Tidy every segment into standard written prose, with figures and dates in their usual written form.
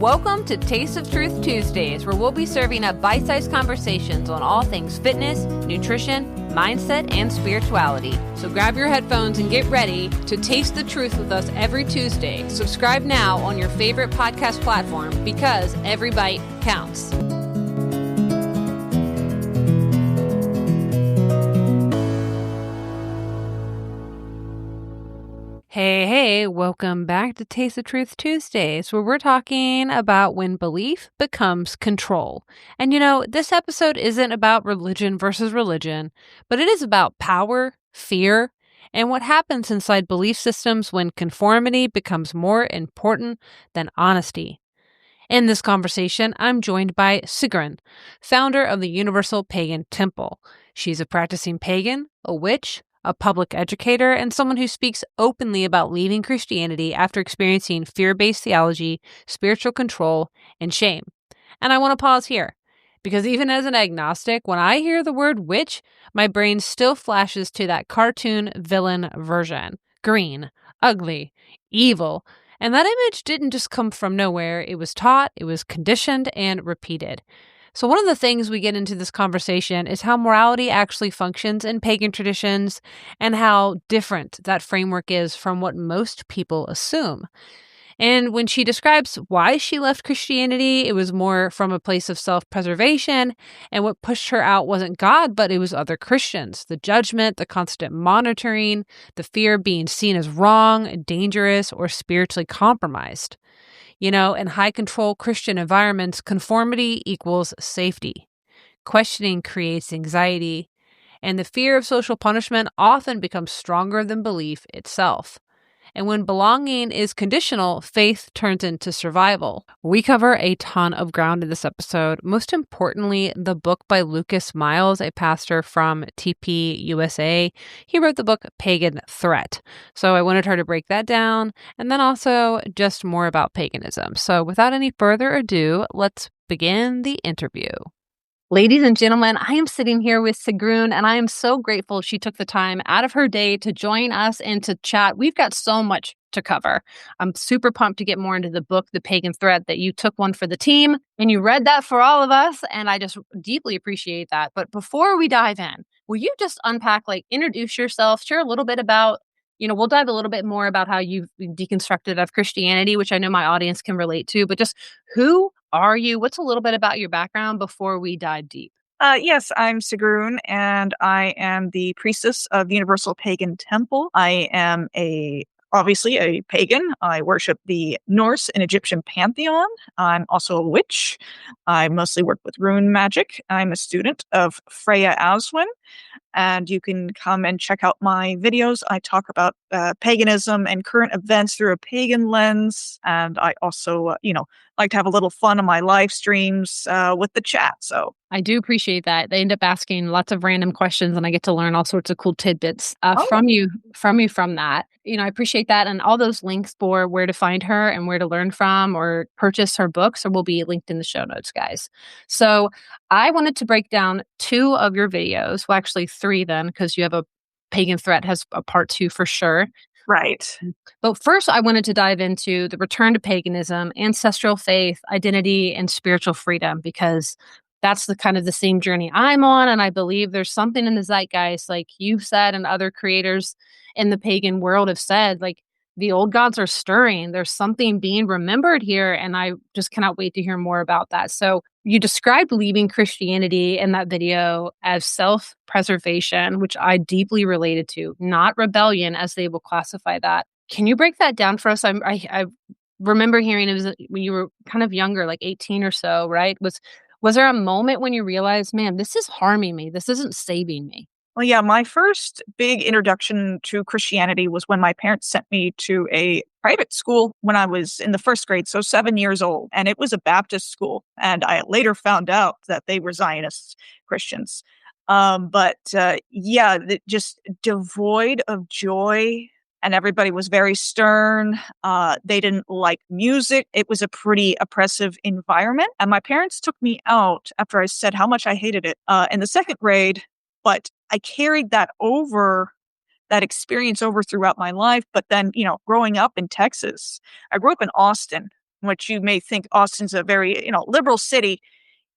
Welcome to Taste of Truth Tuesdays, where we'll be serving up bite-sized conversations on all things fitness, nutrition, mindset, and spirituality. So grab your headphones and get ready to taste the truth with us every Tuesday. Subscribe now on your favorite podcast platform because every bite counts. Hey, welcome back to Taste of Truth Tuesdays, where we're talking about when belief becomes control. And this episode isn't about religion versus religion, but it is about power, fear, and what happens inside belief systems when conformity becomes more important than honesty. In this conversation, I'm joined by Sigrin, founder of the Universal Pagan Temple. She's a practicing pagan, a witch, a public educator, and someone who speaks openly about leaving Christianity after experiencing fear-based theology, spiritual control, and shame. And I want to pause here, because even as an agnostic, when I hear the word witch, my brain still flashes to that cartoon villain version. Green, ugly, evil. And that image didn't just come from nowhere. It was taught, it was conditioned, and repeated. So one of the things we get into this conversation is how morality actually functions in pagan traditions and how different that framework is from what most people assume. And when she describes why she left Christianity, it was more from a place of self-preservation, and what pushed her out wasn't God, but it was other Christians. The judgment, the constant monitoring, the fear of being seen as wrong, dangerous, or spiritually compromised. In high-control Christian environments, conformity equals safety. Questioning creates anxiety, and the fear of social punishment often becomes stronger than belief itself. And when belonging is conditional, faith turns into survival. We cover a ton of ground in this episode. Most importantly, the book by Lucas Miles, a pastor from TP USA. He wrote the book Pagan Threat. So I wanted her to break that down, and then also just more about paganism. So without any further ado, let's begin the interview. Ladies and gentlemen, I am sitting here with Sigrin, and I am so grateful she took the time out of her day to join us and to chat. We've got so much to cover. I'm super pumped to get more into the book, The Pagan Threat, that you took one for the team, and you read that for all of us, and I just deeply appreciate that. But before we dive in, will you just unpack, introduce yourself, share a little bit about, we'll dive a little bit more about how you've deconstructed of Christianity, which I know my audience can relate to, but just who are you? What's a little bit about your background before we dive deep? Yes, I'm Sigrin, and I am the priestess of Universal Pagan Temple. I am obviously a pagan. I worship the Norse and Egyptian pantheon. I'm also a witch. I mostly work with rune magic. I'm a student of Freya Aswin, and you can come and check out my videos. I talk about paganism and current events through a pagan lens, and I also, like to have a little fun on my live streams with the chat. So I do appreciate that. They end up asking lots of random questions, and I get to learn all sorts of cool tidbits from you from that. I appreciate that, and all those links for where to find her and where to learn from or purchase her books will be linked in the show notes, guys. So I wanted to break down 2 of your videos. Well, actually 3 then, because you have a Pagan Threat has a part 2 for sure. Right. But first, I wanted to dive into the return to paganism, ancestral faith, identity, and spiritual freedom, because that's the same journey I'm on. And I believe there's something in the zeitgeist, like you've said, and other creators in the pagan world have said, the old gods are stirring. There's something being remembered here. And I just cannot wait to hear more about that. So you described leaving Christianity in that video as self-preservation, which I deeply related to, not rebellion, as they will classify that. Can you break that down for us? I remember hearing it was when you were kind of younger, like 18 or so, right? Was there a moment when you realized, man, this is harming me? This isn't saving me? Well, yeah, my first big introduction to Christianity was when my parents sent me to a private school when I was in the first grade, so 7 years old. And it was a Baptist school. And I later found out that they were Zionist Christians. Just devoid of joy. And everybody was very stern. They didn't like music. It was a pretty oppressive environment. And my parents took me out after I said how much I hated it in the second grade. But I carried that experience over throughout my life. But then, growing up in Texas, I grew up in Austin, which you may think Austin's a very, liberal city.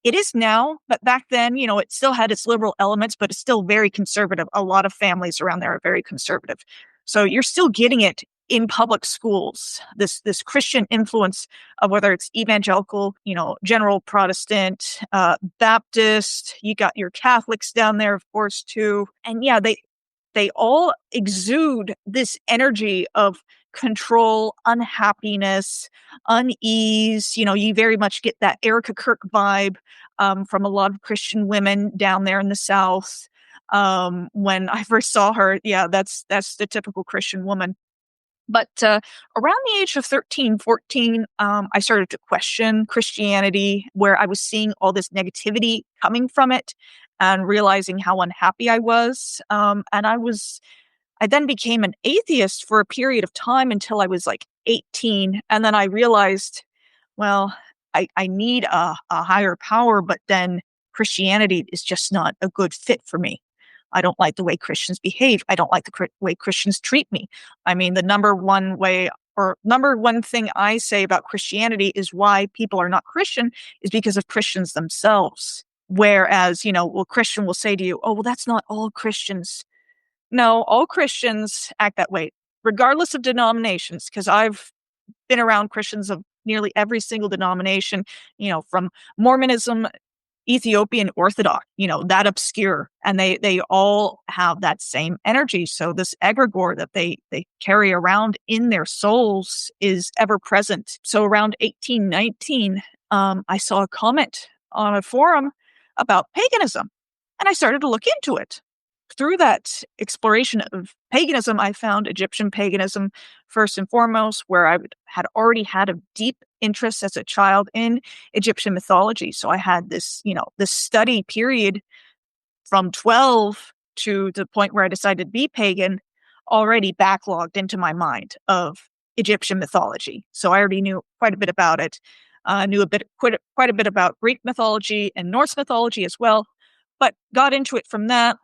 It is now, but back then, it still had its liberal elements, but it's still very conservative. A lot of families around there are very conservative. So you're still getting it in public schools, this Christian influence of whether it's evangelical, general Protestant, Baptist, you got your Catholics down there, of course, too. And yeah, they all exude this energy of control, unhappiness, unease. You very much get that Erica Kirk vibe from a lot of Christian women down there in the South. When I first saw her, yeah, that's the typical Christian woman. But around the age of 13, 14, I started to question Christianity, where I was seeing all this negativity coming from it and realizing how unhappy I was. And I then became an atheist for a period of time until I was like 18. And then I realized, well, I need a higher power, but then Christianity is just not a good fit for me. I don't like the way Christians behave. I don't like the way Christians treat me. I mean, the number one thing I say about Christianity is why people are not Christian is because of Christians themselves. Whereas, Christian will say to you, oh, well, that's not all Christians. No, all Christians act that way, regardless of denominations, because I've been around Christians of nearly every single denomination, from Mormonism, Ethiopian Orthodox, that obscure, and they all have that same energy. So this egregore that they carry around in their souls is ever present. So around 1819, I saw a comment on a forum about paganism, and I started to look into it. Through that exploration of paganism, I found Egyptian paganism first and foremost, where I had already had a deep interest as a child in Egyptian mythology. So I had this study period from 12 to the point where I decided to be pagan, already backlogged into my mind of Egyptian mythology. So I already knew quite a bit about it. Knew quite a bit about Greek mythology and Norse mythology as well, but got into it from that.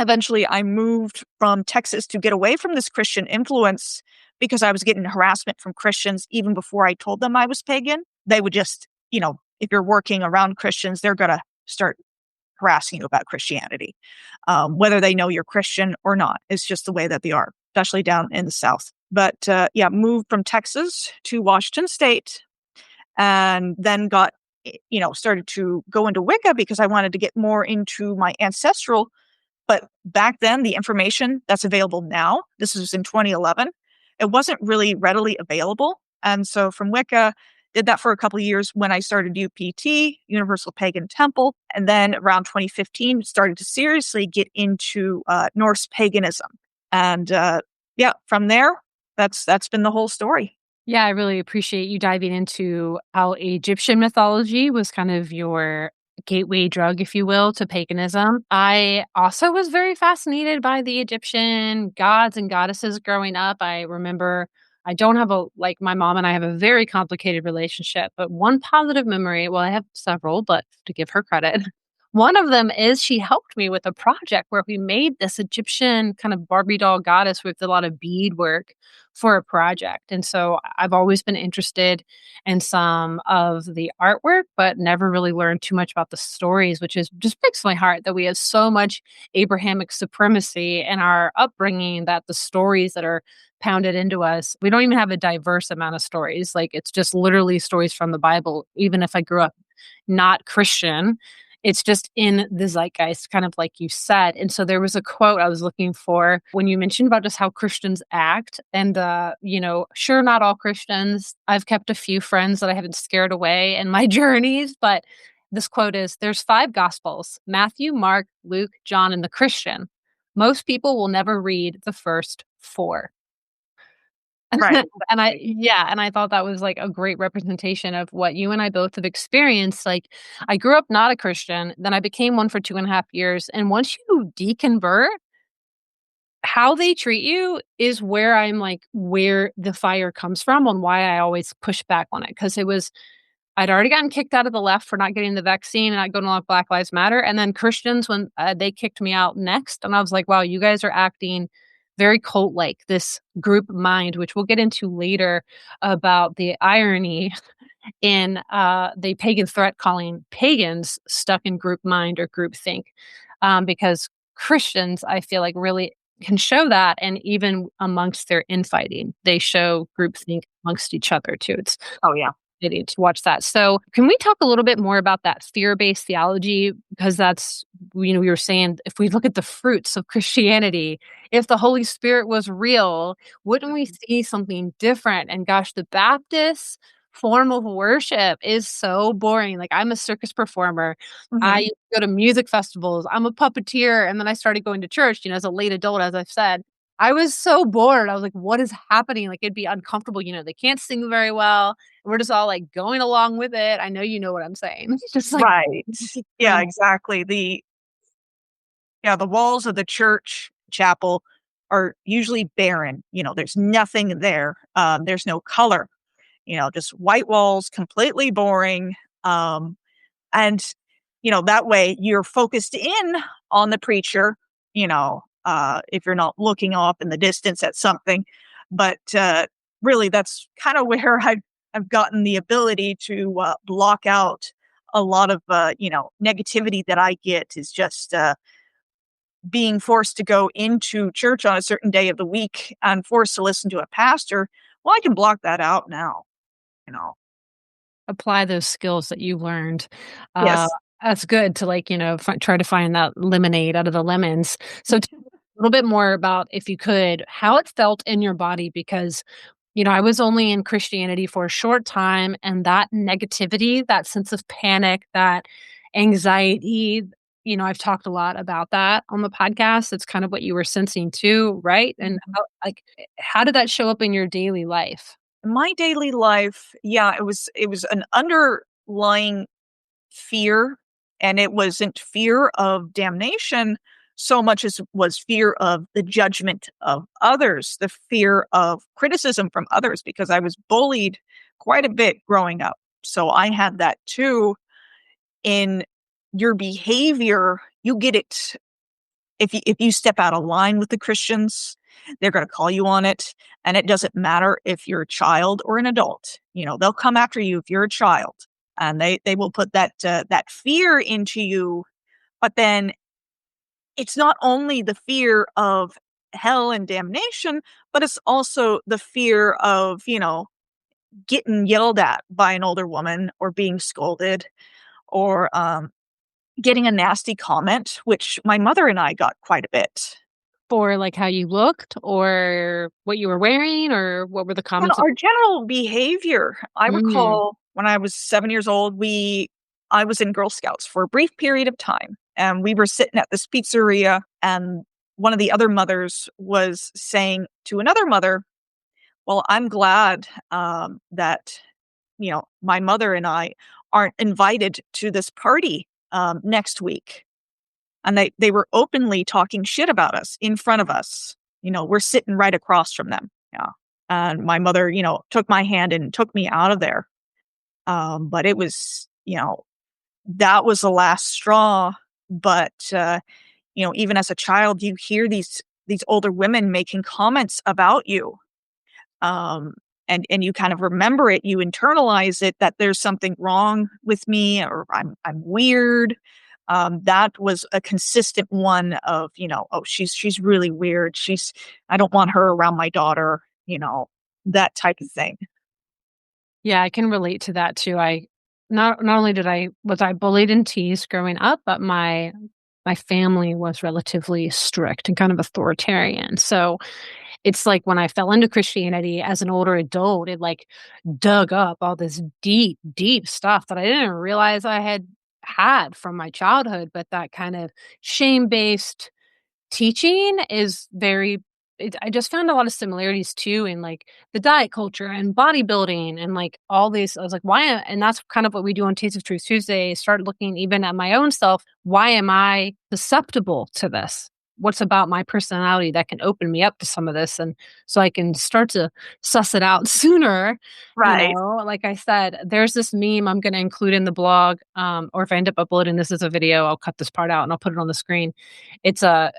Eventually, I moved from Texas to get away from this Christian influence because I was getting harassment from Christians even before I told them I was pagan. They would just, if you're working around Christians, they're going to start harassing you about Christianity, whether they know you're Christian or not. It's just the way that they are, especially down in the South. But moved from Texas to Washington State and then started to go into Wicca because I wanted to get more into my ancestral. But back then, the information that's available now, this was in 2011, it wasn't really readily available. And so from Wicca, did that for a couple of years when I started UPT, Universal Pagan Temple. And then around 2015, started to seriously get into Norse paganism. And from there, that's been the whole story. Yeah, I really appreciate you diving into how Egyptian mythology was kind of your gateway drug, if you will, to paganism. I also was very fascinated by the Egyptian gods and goddesses growing up. I remember I don't have my mom and I have a very complicated relationship, but one positive memory, well, I have several, but to give her credit, one of them is she helped me with a project where we made this Egyptian kind of Barbie doll goddess with a lot of beadwork for a project. And so I've always been interested in some of the artwork, but never really learned too much about the stories, which just breaks my heart that we have so much Abrahamic supremacy in our upbringing that the stories that are pounded into us, we don't even have a diverse amount of stories. Like it's just literally stories from the Bible. Even if I grew up not Christian, it's just in the zeitgeist, kind of like you said. And so there was a quote I was looking for when you mentioned about just how Christians act. And, sure, not all Christians. I've kept a few friends that I haven't scared away in my journeys. But this quote is, there's 5 gospels, Matthew, Mark, Luke, John, and the Christian. Most people will never read the first 4. Right. And I thought that was like a great representation of what you and I both have experienced. Like I grew up not a Christian, then I became one for 2.5 years. And once you deconvert, how they treat you is where I'm like, where the fire comes from and why I always push back on it. Cause I'd already gotten kicked out of the left for not getting the vaccine and not going along with Black Lives Matter. And then Christians, when they kicked me out next, and I was like, wow, you guys are acting very cult-like, this group mind, which we'll get into later about the irony in the pagan threat calling pagans stuck in group mind or group think, because Christians, I feel like, really can show that, and even amongst their infighting, they show groupthink amongst each other too. It's Oh, yeah. fascinating to watch that. So, can we talk a little bit more about that fear-based theology? Because that's, we were saying, if we look at the fruits of Christianity, if the Holy Spirit was real, wouldn't we see something different? And gosh, the Baptist form of worship is so boring. Like, I'm a circus performer. I Mhm. used to go to music festivals. I'm a puppeteer, and then I started going to church, as a late adult, as I've said. I was so bored. I was like, "What is happening?" Like, it'd be uncomfortable. They can't sing very well. We're just all, like, going along with it. I know you know what I'm saying. It's just like Right. Yeah, exactly. The walls of the church chapel are usually barren. There's nothing there. There's no color. Just white walls, completely boring. Um, and that way you're focused in on the preacher. If you're not looking off in the distance at something, but really, that's kind of where I've gotten the ability to block out a lot of negativity that I get is just being forced to go into church on a certain day of the week and forced to listen to a pastor. Well, I can block that out now, you know. apply those skills that you learned. Uh, Yes. that's good to, like, try to find that lemonade out of the lemons. So, tell me a little bit more about, if you could, how it felt in your body, because I was only in Christianity for a short time, and that negativity, that sense of panic, that anxiety, I've talked a lot about that on the podcast. It's kind of what you were sensing too, right? And Mhm. how did that show up in your daily life? My daily life, yeah, it was an underlying fear, and it wasn't fear of damnation so much as was fear of the judgment of others, the fear of criticism from others, because I was bullied quite a bit growing up. So I had that too. In your behavior, you get it. If you step out of line with the Christians, they're going to call you on it, and it doesn't matter if you're a child or an adult. They'll come after you if you're a child, and they will put that fear into you. But then it's not only the fear of hell and damnation, but it's also the fear of getting yelled at by an older woman, or being scolded, or getting a nasty comment, which my mother and I got quite a bit. For, like, how you looked, or what you were wearing, or what were the And comments? our general behavior, I Mm. recall when I was 7 years old, I was in Girl Scouts for a brief period of time, and we were sitting at this pizzeria, and one of the other mothers was saying to another mother, "Well, I'm glad, that, my mother and I aren't invited to this party, next week." And they were openly talking shit about us in front of us. We're sitting right across from them. Yeah. And my mother, took my hand and took me out of there. But it was, that was the last straw. But even as a child, you hear these older women making comments about you. Um, and you kind of remember it, you internalize it, that there's something wrong with me, or I'm weird. That was a consistent one of, oh, she's really weird. I don't want her around my daughter, that type of thing. Yeah, I can relate to that too. I not only was I bullied and teased growing up, but my family was relatively strict and kind of authoritarian. So it's like when I fell into Christianity as an older adult, it, like, dug up all this deep, deep stuff that I didn't realize I had from my childhood, but that kind of shame-based teaching is very I just found a lot of similarities too in, like, the diet culture and bodybuilding and, like, all these. I was like, "Why?" And that's kind of what we do on Taste of Truth Tuesday, start looking even at my own self. Why am I susceptible to this? What's about my personality that can open me up to some of this? And so I can start to suss it out sooner. Right. Like I said, there's this meme I'm gonna include in the blog, or if I end up uploading this as a video, I'll cut this part out and I'll put it on the screen. It's a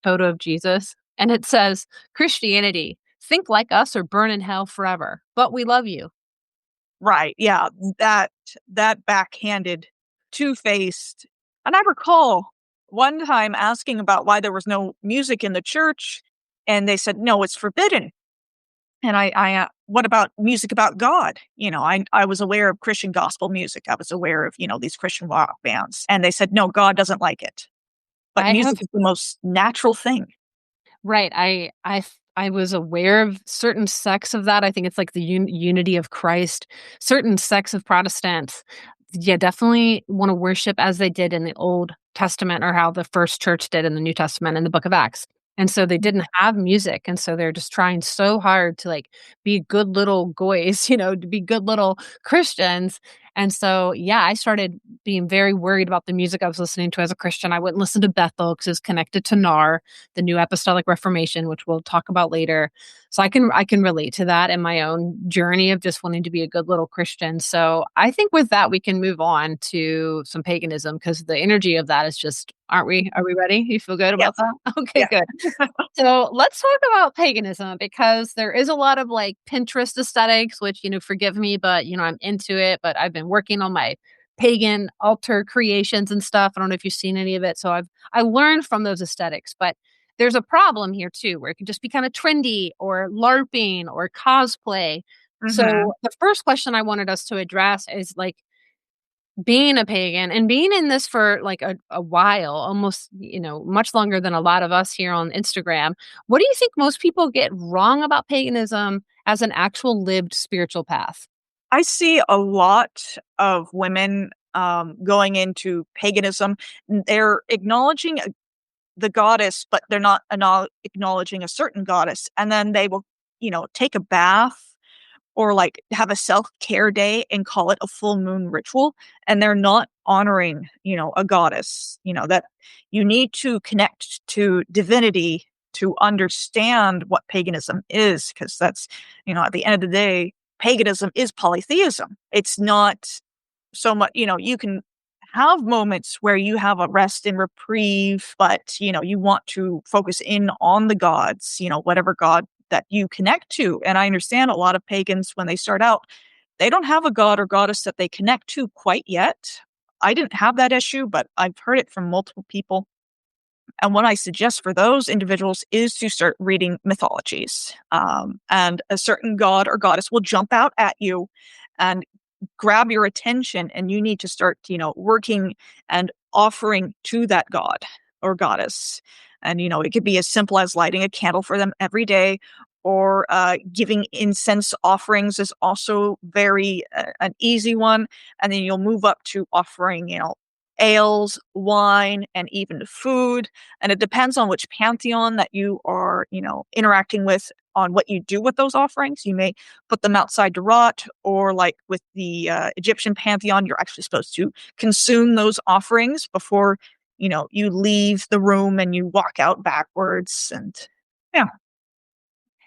photo of Jesus, And it says, Christianity, think like us or burn in hell forever, but we love you. Right, yeah, that backhanded, two-faced. And I recall one time asking about why there was no music in the church, and they said, "No, it's forbidden." And "What about music about God?" I was aware of Christian gospel music. I was aware of, these Christian rock bands, and they said, "No, God doesn't like it." But I have music is the most natural thing. Right. I was aware of certain sects of that. I think it's like the unity of Christ. Certain sects of Protestants, yeah, definitely want to worship as they did in the Old Testament or how the first church did in the New Testament in the book of Acts. And so they didn't have music. And so they're just trying so hard to like be good little goys, to be good little Christians. And so, yeah, I started being very worried about the music I was listening to as a Christian. I wouldn't listen to Bethel because it's connected to NAR, the New Apostolic Reformation, which we'll talk about later. So I can relate to that in my own journey of just wanting to be a good little Christian. So I think with that we can move on to some paganism because the energy of that is just, aren't we? Are we ready? You feel good Yes. about that? Okay, Yeah. good. So let's talk about paganism because there is a lot of like Pinterest aesthetics, which, forgive me, but, I'm into it. But I've been working on my pagan altar creations and stuff. I don't know if you've seen any of it. So I learned from those aesthetics, but there's a problem here too, where it can just be kind of trendy or LARPing or cosplay. Mhm. So the first question I wanted us to address is like being a pagan and being in this for like a while, almost, much longer than a lot of us here on Instagram. What do you think most people get wrong about paganism as an actual lived spiritual path? I see a lot of women, going into paganism. They're acknowledging the goddess, but they're not acknowledging a certain goddess, and then they will, take a bath or like have a self-care day and call it a full moon ritual, and they're not honoring, a goddess, that you need to connect to divinity to understand what paganism is, because that's, at the end of the day, paganism is polytheism. It's not so much, you can have moments where you have a rest and reprieve, but you want to focus in on the gods, whatever god that you connect to. And I understand a lot of pagans, when they start out, they don't have a god or goddess that they connect to quite yet. I didn't have that issue, but I've heard it from multiple people. And what I suggest for those individuals is to start reading mythologies. And a certain god or goddess will jump out at you and grab your attention, and you need to start, working and offering to that god or goddess. And, it could be as simple as lighting a candle for them every day, or giving incense offerings is also very an easy one. And then you'll move up to offering, ales, wine, and even food. And it depends on which pantheon that you are, interacting with on what you do with those offerings. You may put them outside to rot, or like with the Egyptian pantheon, you're actually supposed to consume those offerings before, you leave the room and you walk out backwards. And yeah.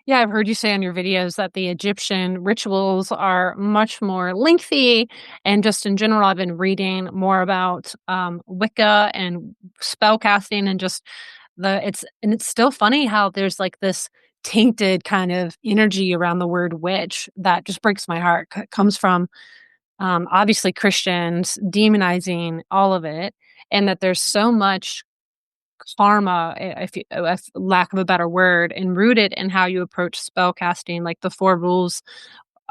Yeah, I've heard you say on your videos that the Egyptian rituals are much more lengthy. And just in general, I've been reading more about Wicca and spell casting and just it's still funny how there's like this tainted kind of energy around the word witch that just breaks my heart. It comes from obviously Christians demonizing all of it, and that there's so much karma, if lack of a better word, and rooted in how you approach spell casting. Like the four rules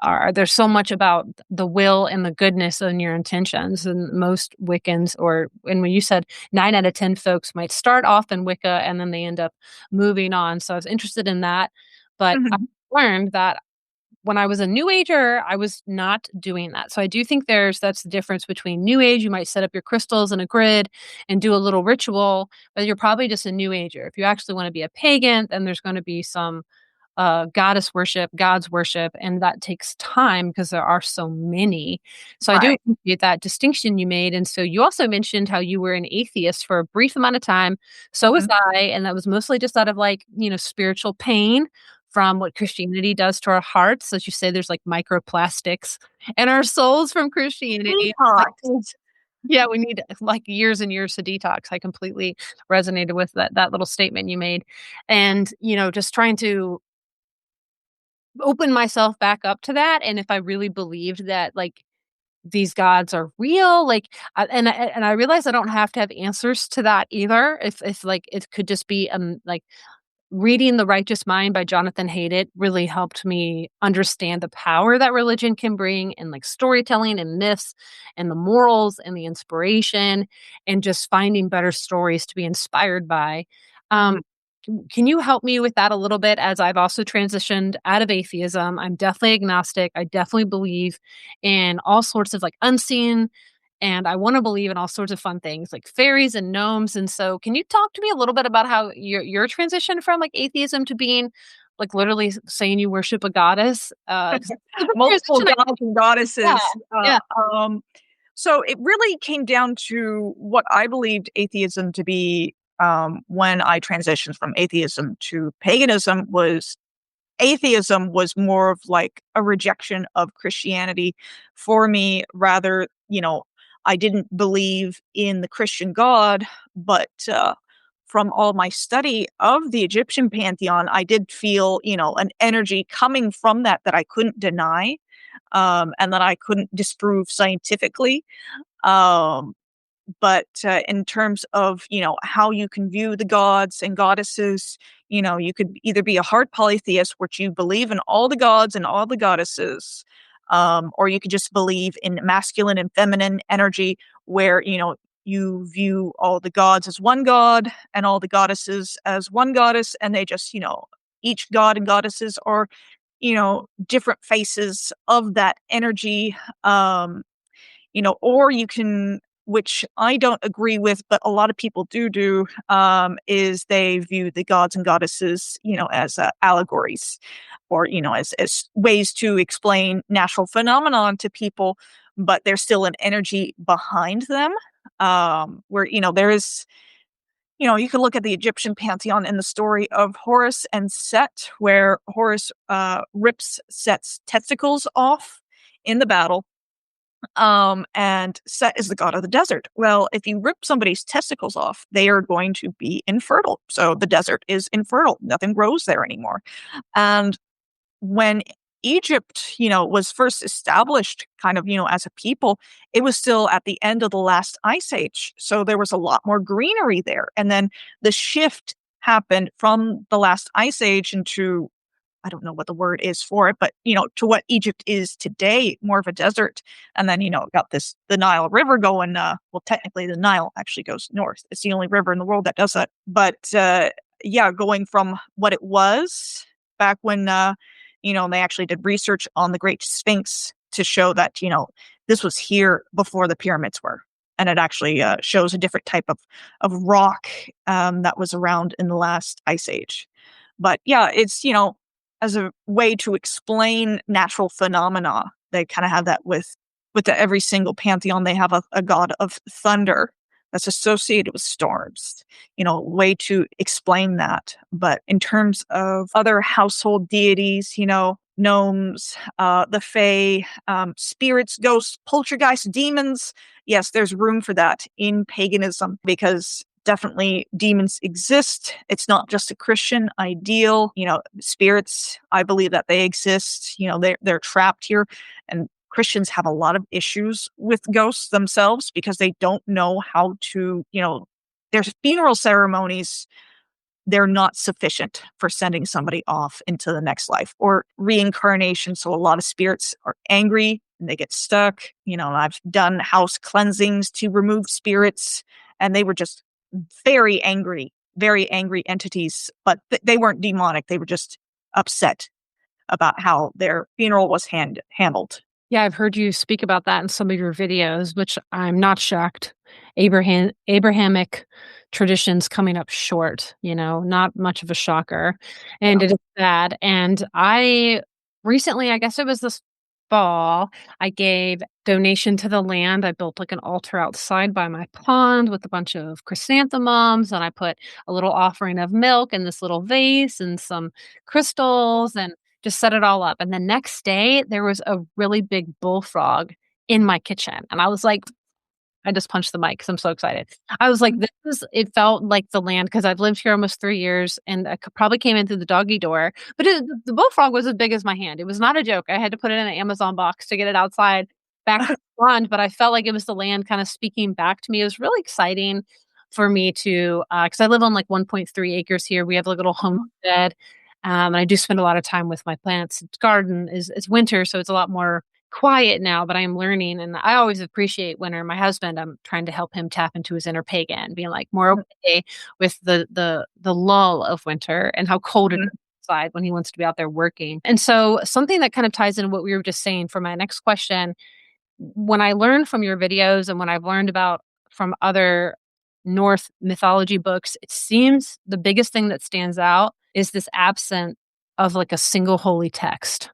are there's so much about the will and the goodness and your intentions. And most Wiccans, and when you said 9 out of 10 folks might start off in Wicca and then they end up moving on. So I was interested in that, but I Mhm. learned that when I was a new ager, I was not doing that. So I do think that's the difference between new age. You might set up your crystals in a grid and do a little ritual, but you're probably just a new ager. If you actually want to be a pagan, then there's going to be some goddess worship, God's worship, and that takes time because there are so many. So I do Right. appreciate that distinction you made. And so you also mentioned how you were an atheist for a brief amount of time. So was Mhm. I, and that was mostly just out of like, spiritual pain from what Christianity does to our hearts. As you say, there's like microplastics in our souls from Christianity. Like, Detox. Yeah, we need like years and years to detox. I completely resonated with that little statement you made. And, just trying to open myself back up to that. And if I really believed that like these gods are real, like and I realize I don't have to have answers to that either. If like it could just be like reading The Righteous Mind by Jonathan Haidt really helped me understand the power that religion can bring and like storytelling and myths and the morals and the inspiration and just finding better stories to be inspired by. Um, Mhm. can you help me with that a little bit as I've also transitioned out of atheism? I'm definitely agnostic. I definitely believe in all sorts of like unseen and I wanna believe in all sorts of fun things like fairies and gnomes, and so can you talk to me a little bit about how your transition from, like, atheism to being, like, literally saying you worship a goddess? 'Cause it's a big Multiple transition, I gods and yeah, goddesses. yeah. So it really came down to what I believed atheism to be, when I transitioned from atheism to paganism. Was Atheism was more of like a rejection of Christianity for me. Rather, I didn't believe in the Christian God, but from all my study of the Egyptian pantheon, I did feel, an energy coming from that I couldn't deny, and that I couldn't disprove scientifically. Um, but in terms of, how you can view the gods and goddesses, you could either be a hard polytheist, which you believe in all the gods and all the goddesses, or you could just believe in masculine and feminine energy, where, you view all the gods as one god and all the goddesses as one goddess, and they just, each god and goddesses are, different faces of that energy. Or you can, which I don't agree with, but a lot of people do, is they view the gods and goddesses, as allegories, or as ways to explain natural phenomenon to people, but there's still an energy behind them. Where there is, you can look at the Egyptian pantheon in the story of Horus and Set, where Horus rips Set's testicles off in the battle, and Set is the god of the desert. Well, if you rip somebody's testicles off, they are going to be infertile. So the desert is infertile. Nothing grows there anymore. And when Egypt, was first established kind of, as a people, it was still at the end of the last ice age. So there was a lot more greenery there. And then the shift happened from the last ice age into, I don't know what the word is for it, but, to what Egypt is today, more of a desert. And then, got the Nile River going. Well, technically, the Nile actually goes north. It's the only river in the world that does that. But yeah, going from what it was back when, they actually did research on the Great Sphinx to show that, this was here before the pyramids were. And it actually shows a different type of rock, that was around in the last ice age. But yeah, it's, as a way to explain natural phenomena. They kind of have that with every single pantheon. They have a god of thunder that's associated with storms, way to explain that. But in terms of other household deities, gnomes, the fae, spirits, ghosts, poltergeists, demons, yes, there's room for that in paganism, because definitely demons exist. It's not just a Christian ideal. Spirits, I believe that they exist. They're trapped here. And Christians have a lot of issues with ghosts themselves, because they don't know how to, their funeral ceremonies, they're not sufficient for sending somebody off into the next life or reincarnation. So a lot of spirits are angry and they get stuck. And I've done house cleansings to remove spirits, and they were just very angry entities, but they weren't demonic. They were just upset about how their funeral was handled. Yeah, I've heard you speak about that in some of your videos, which I'm not shocked. Abrahamic traditions coming up short, not much of a shocker. And Yeah. it is sad. And I recently, I guess it was this fall, I gave donation to the land. I built like an altar outside by my pond with a bunch of chrysanthemums, and I put a little offering of milk in this little vase and some crystals and just set it all up, and the next day, there was a really big bullfrog in my kitchen, and I was like, I just punched the mic because I'm so excited. I was like, it felt like the land because I've lived here almost 3 years and I probably came in through the doggy door. But the bullfrog was as big as my hand. It was not a joke. I had to put it in an Amazon box to get it outside back to the pond, but I felt like it was the land kind of speaking back to me. It was really exciting for me to, because I live on like 1.3 acres here. We have a little homestead. And I do spend a lot of time with my plants. It's garden it's winter, so it's a lot more quiet now, but I'm learning and I always appreciate winter. My husband, I'm trying to help him tap into his inner pagan, being like more okay with the lull of winter and how cold it is outside when he wants to be out there working. And so something that kind of ties into what we were just saying for my next question, when I learned from your videos and when I've learned about from other Norse mythology books, it seems the biggest thing that stands out is this absence of like a single holy text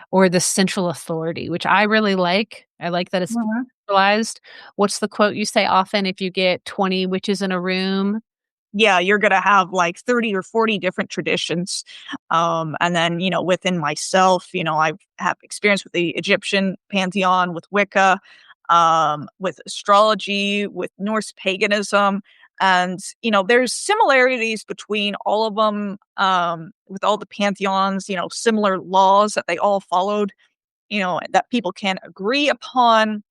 or the central authority, which I really like. I like that it's centralized. What's the quote you say often? If you get 20 witches in a room, yeah, you're going to have like 30 or 40 different traditions. And then, within myself, I have experience with the Egyptian pantheon, with Wicca, with astrology, with Norse paganism. And, there's similarities between all of them, with all the pantheons, similar laws that they all followed, that people can agree upon.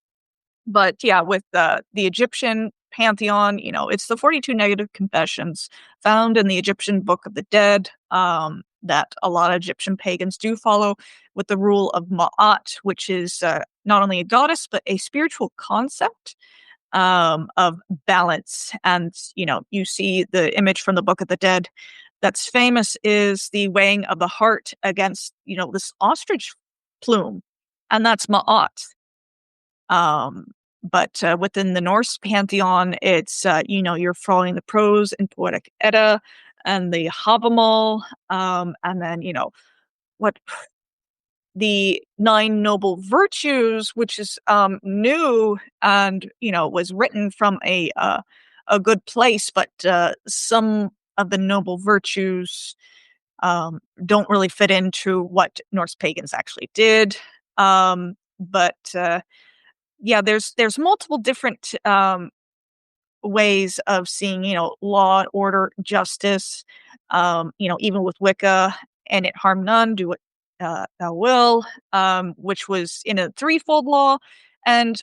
But yeah, with the Egyptian pantheon, it's the 42 negative confessions found in the Egyptian Book of the Dead, that a lot of Egyptian pagans do follow, with the rule of Ma'at, which is not only a goddess, but a spiritual concept of balance. And, you see the image from the Book of the Dead that's famous is the weighing of the heart against, this ostrich plume. And that's Ma'at. But within the Norse pantheon, it's, you're following the prose and poetic Edda and the Havamal, and then, what the nine noble virtues, which is new and, was written from a good place, but some of the noble virtues don't really fit into what Norse pagans actually did. But yeah, there's multiple different ways of seeing, law and order, justice, even with Wicca, and it harm none, do what thou will, which was in a threefold law. And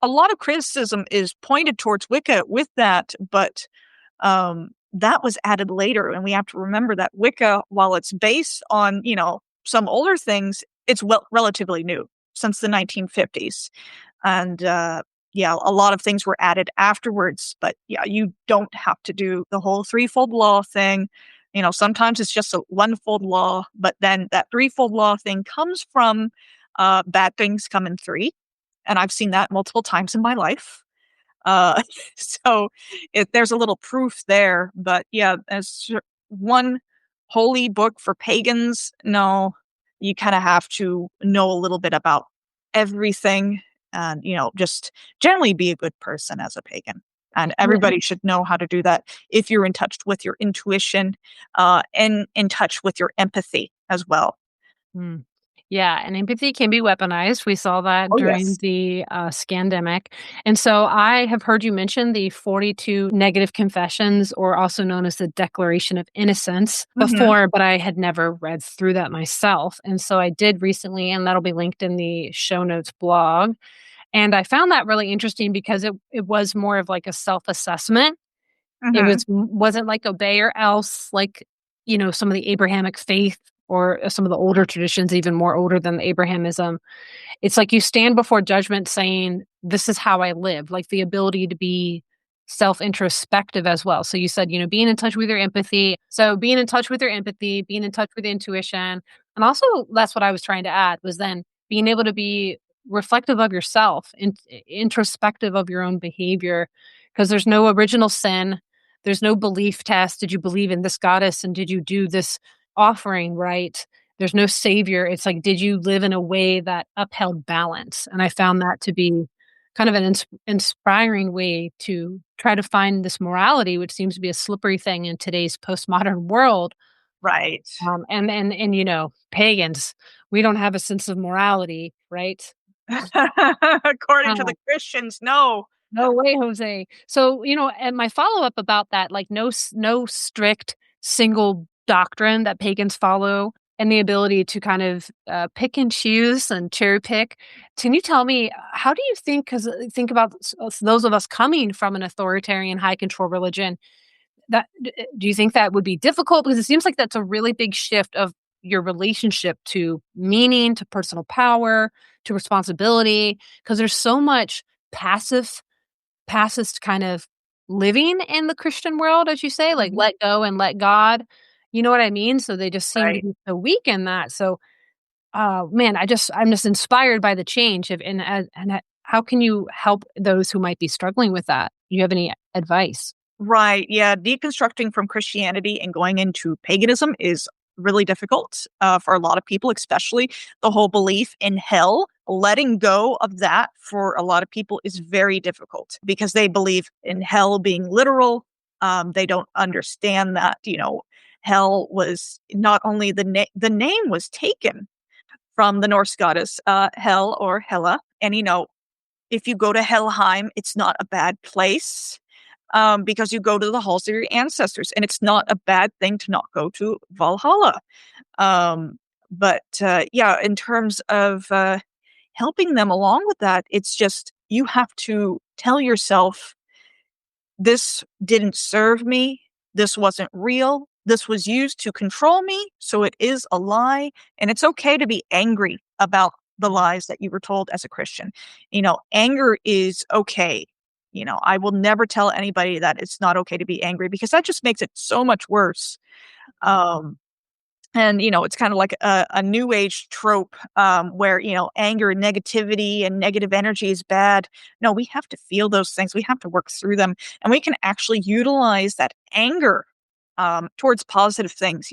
a lot of criticism is pointed towards Wicca with that, but that was added later. And we have to remember that Wicca, while it's based on, some older things, it's relatively new since the 1950s. And yeah, a lot of things were added afterwards, but yeah, you don't have to do the whole threefold law thing. Sometimes it's just a onefold law, but then that threefold law thing comes from bad things come in three. And I've seen that multiple times in my life. Uh, so there's a little proof there, but yeah, as one holy book for pagans, no, you kind of have to know a little bit about everything and, just generally be a good person as a pagan. And everybody should know how to do that if you're in touch with your intuition, and in touch with your empathy as well. Mm. Yeah, and empathy can be weaponized. We saw that Oh, during yes. the scandemic. And so I have heard you mention the 42 negative confessions, or also known as the Declaration of Innocence, before, but I had never read through that myself. And so I did recently, and that'll be linked in the show notes blog. And I found that really interesting because it was more of like a self-assessment. It wasn't like obey or else, like, some of the Abrahamic faith or some of the older traditions, even more older than the Abrahamism. It's like you stand before judgment saying, this is how I live, like the ability to be self-introspective as well. So you said, being in touch with your empathy. So being in touch with your empathy, being in touch with intuition. And also that's what I was trying to add was then being able to be reflective of yourself and introspective of your own behavior, because there's no original sin. There's no belief test. Did you believe in this goddess and did you do this offering right? There's no savior. It's like, did you live in a way that upheld balance? And I found that to be kind of an inspiring way to try to find this morality, which seems to be a slippery thing in today's postmodern world. Right. And pagans, we don't have a sense of morality, right? According to the Christians, no. No way, Jose. So, and my follow-up about that, like no strict single doctrine that pagans follow and the ability to kind of pick and choose and cherry pick. Can you tell me how do you think, because think about those of us coming from an authoritarian high control religion, do you think that would be difficult? Because it seems like that's a really big shift of your relationship to meaning, to personal power, to responsibility, because there's so much passive passist kind of living in the Christian world, as you say, like Mhm. let go and let God. You know what I mean? So they just seem to Right. be so weak in that. So, man, I'm just inspired by the change of, how can you help those who might be struggling with that? Do you have any advice? Right, yeah, deconstructing from Christianity and going into paganism is really difficult, for a lot of people, especially the whole belief in hell. Letting go of that for a lot of people is very difficult because they believe in hell being literal. They don't understand that, hell was not only the name was taken from the Norse goddess, Hel or Hela, and, if you go to Helheim, it's not a bad place, because you go to the halls of your ancestors, and it's not a bad thing to not go to Valhalla. But yeah, in terms of helping them along with that, it's just you have to tell yourself, this didn't serve me. This wasn't real. This was used to control me. So it is a lie. And it's okay to be angry about the lies that you were told as a Christian. Anger is okay. I will never tell anybody that it's not okay to be angry because that just makes it so much worse. Um, and, it's kind of like a new age trope, where, anger and negativity and negative energy is bad. No, we have to feel those things. We have to work through them. And we can actually utilize that anger towards positive things.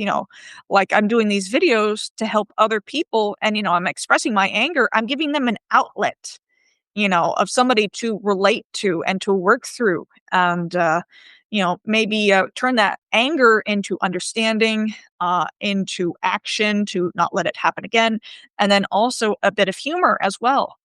Like I'm doing these videos to help other people. And, I'm expressing my anger. I'm giving them an outlet, of somebody to relate to and to work through. And, maybe turn that anger into understanding, into action to not let it happen again. And then also a bit of humor as well.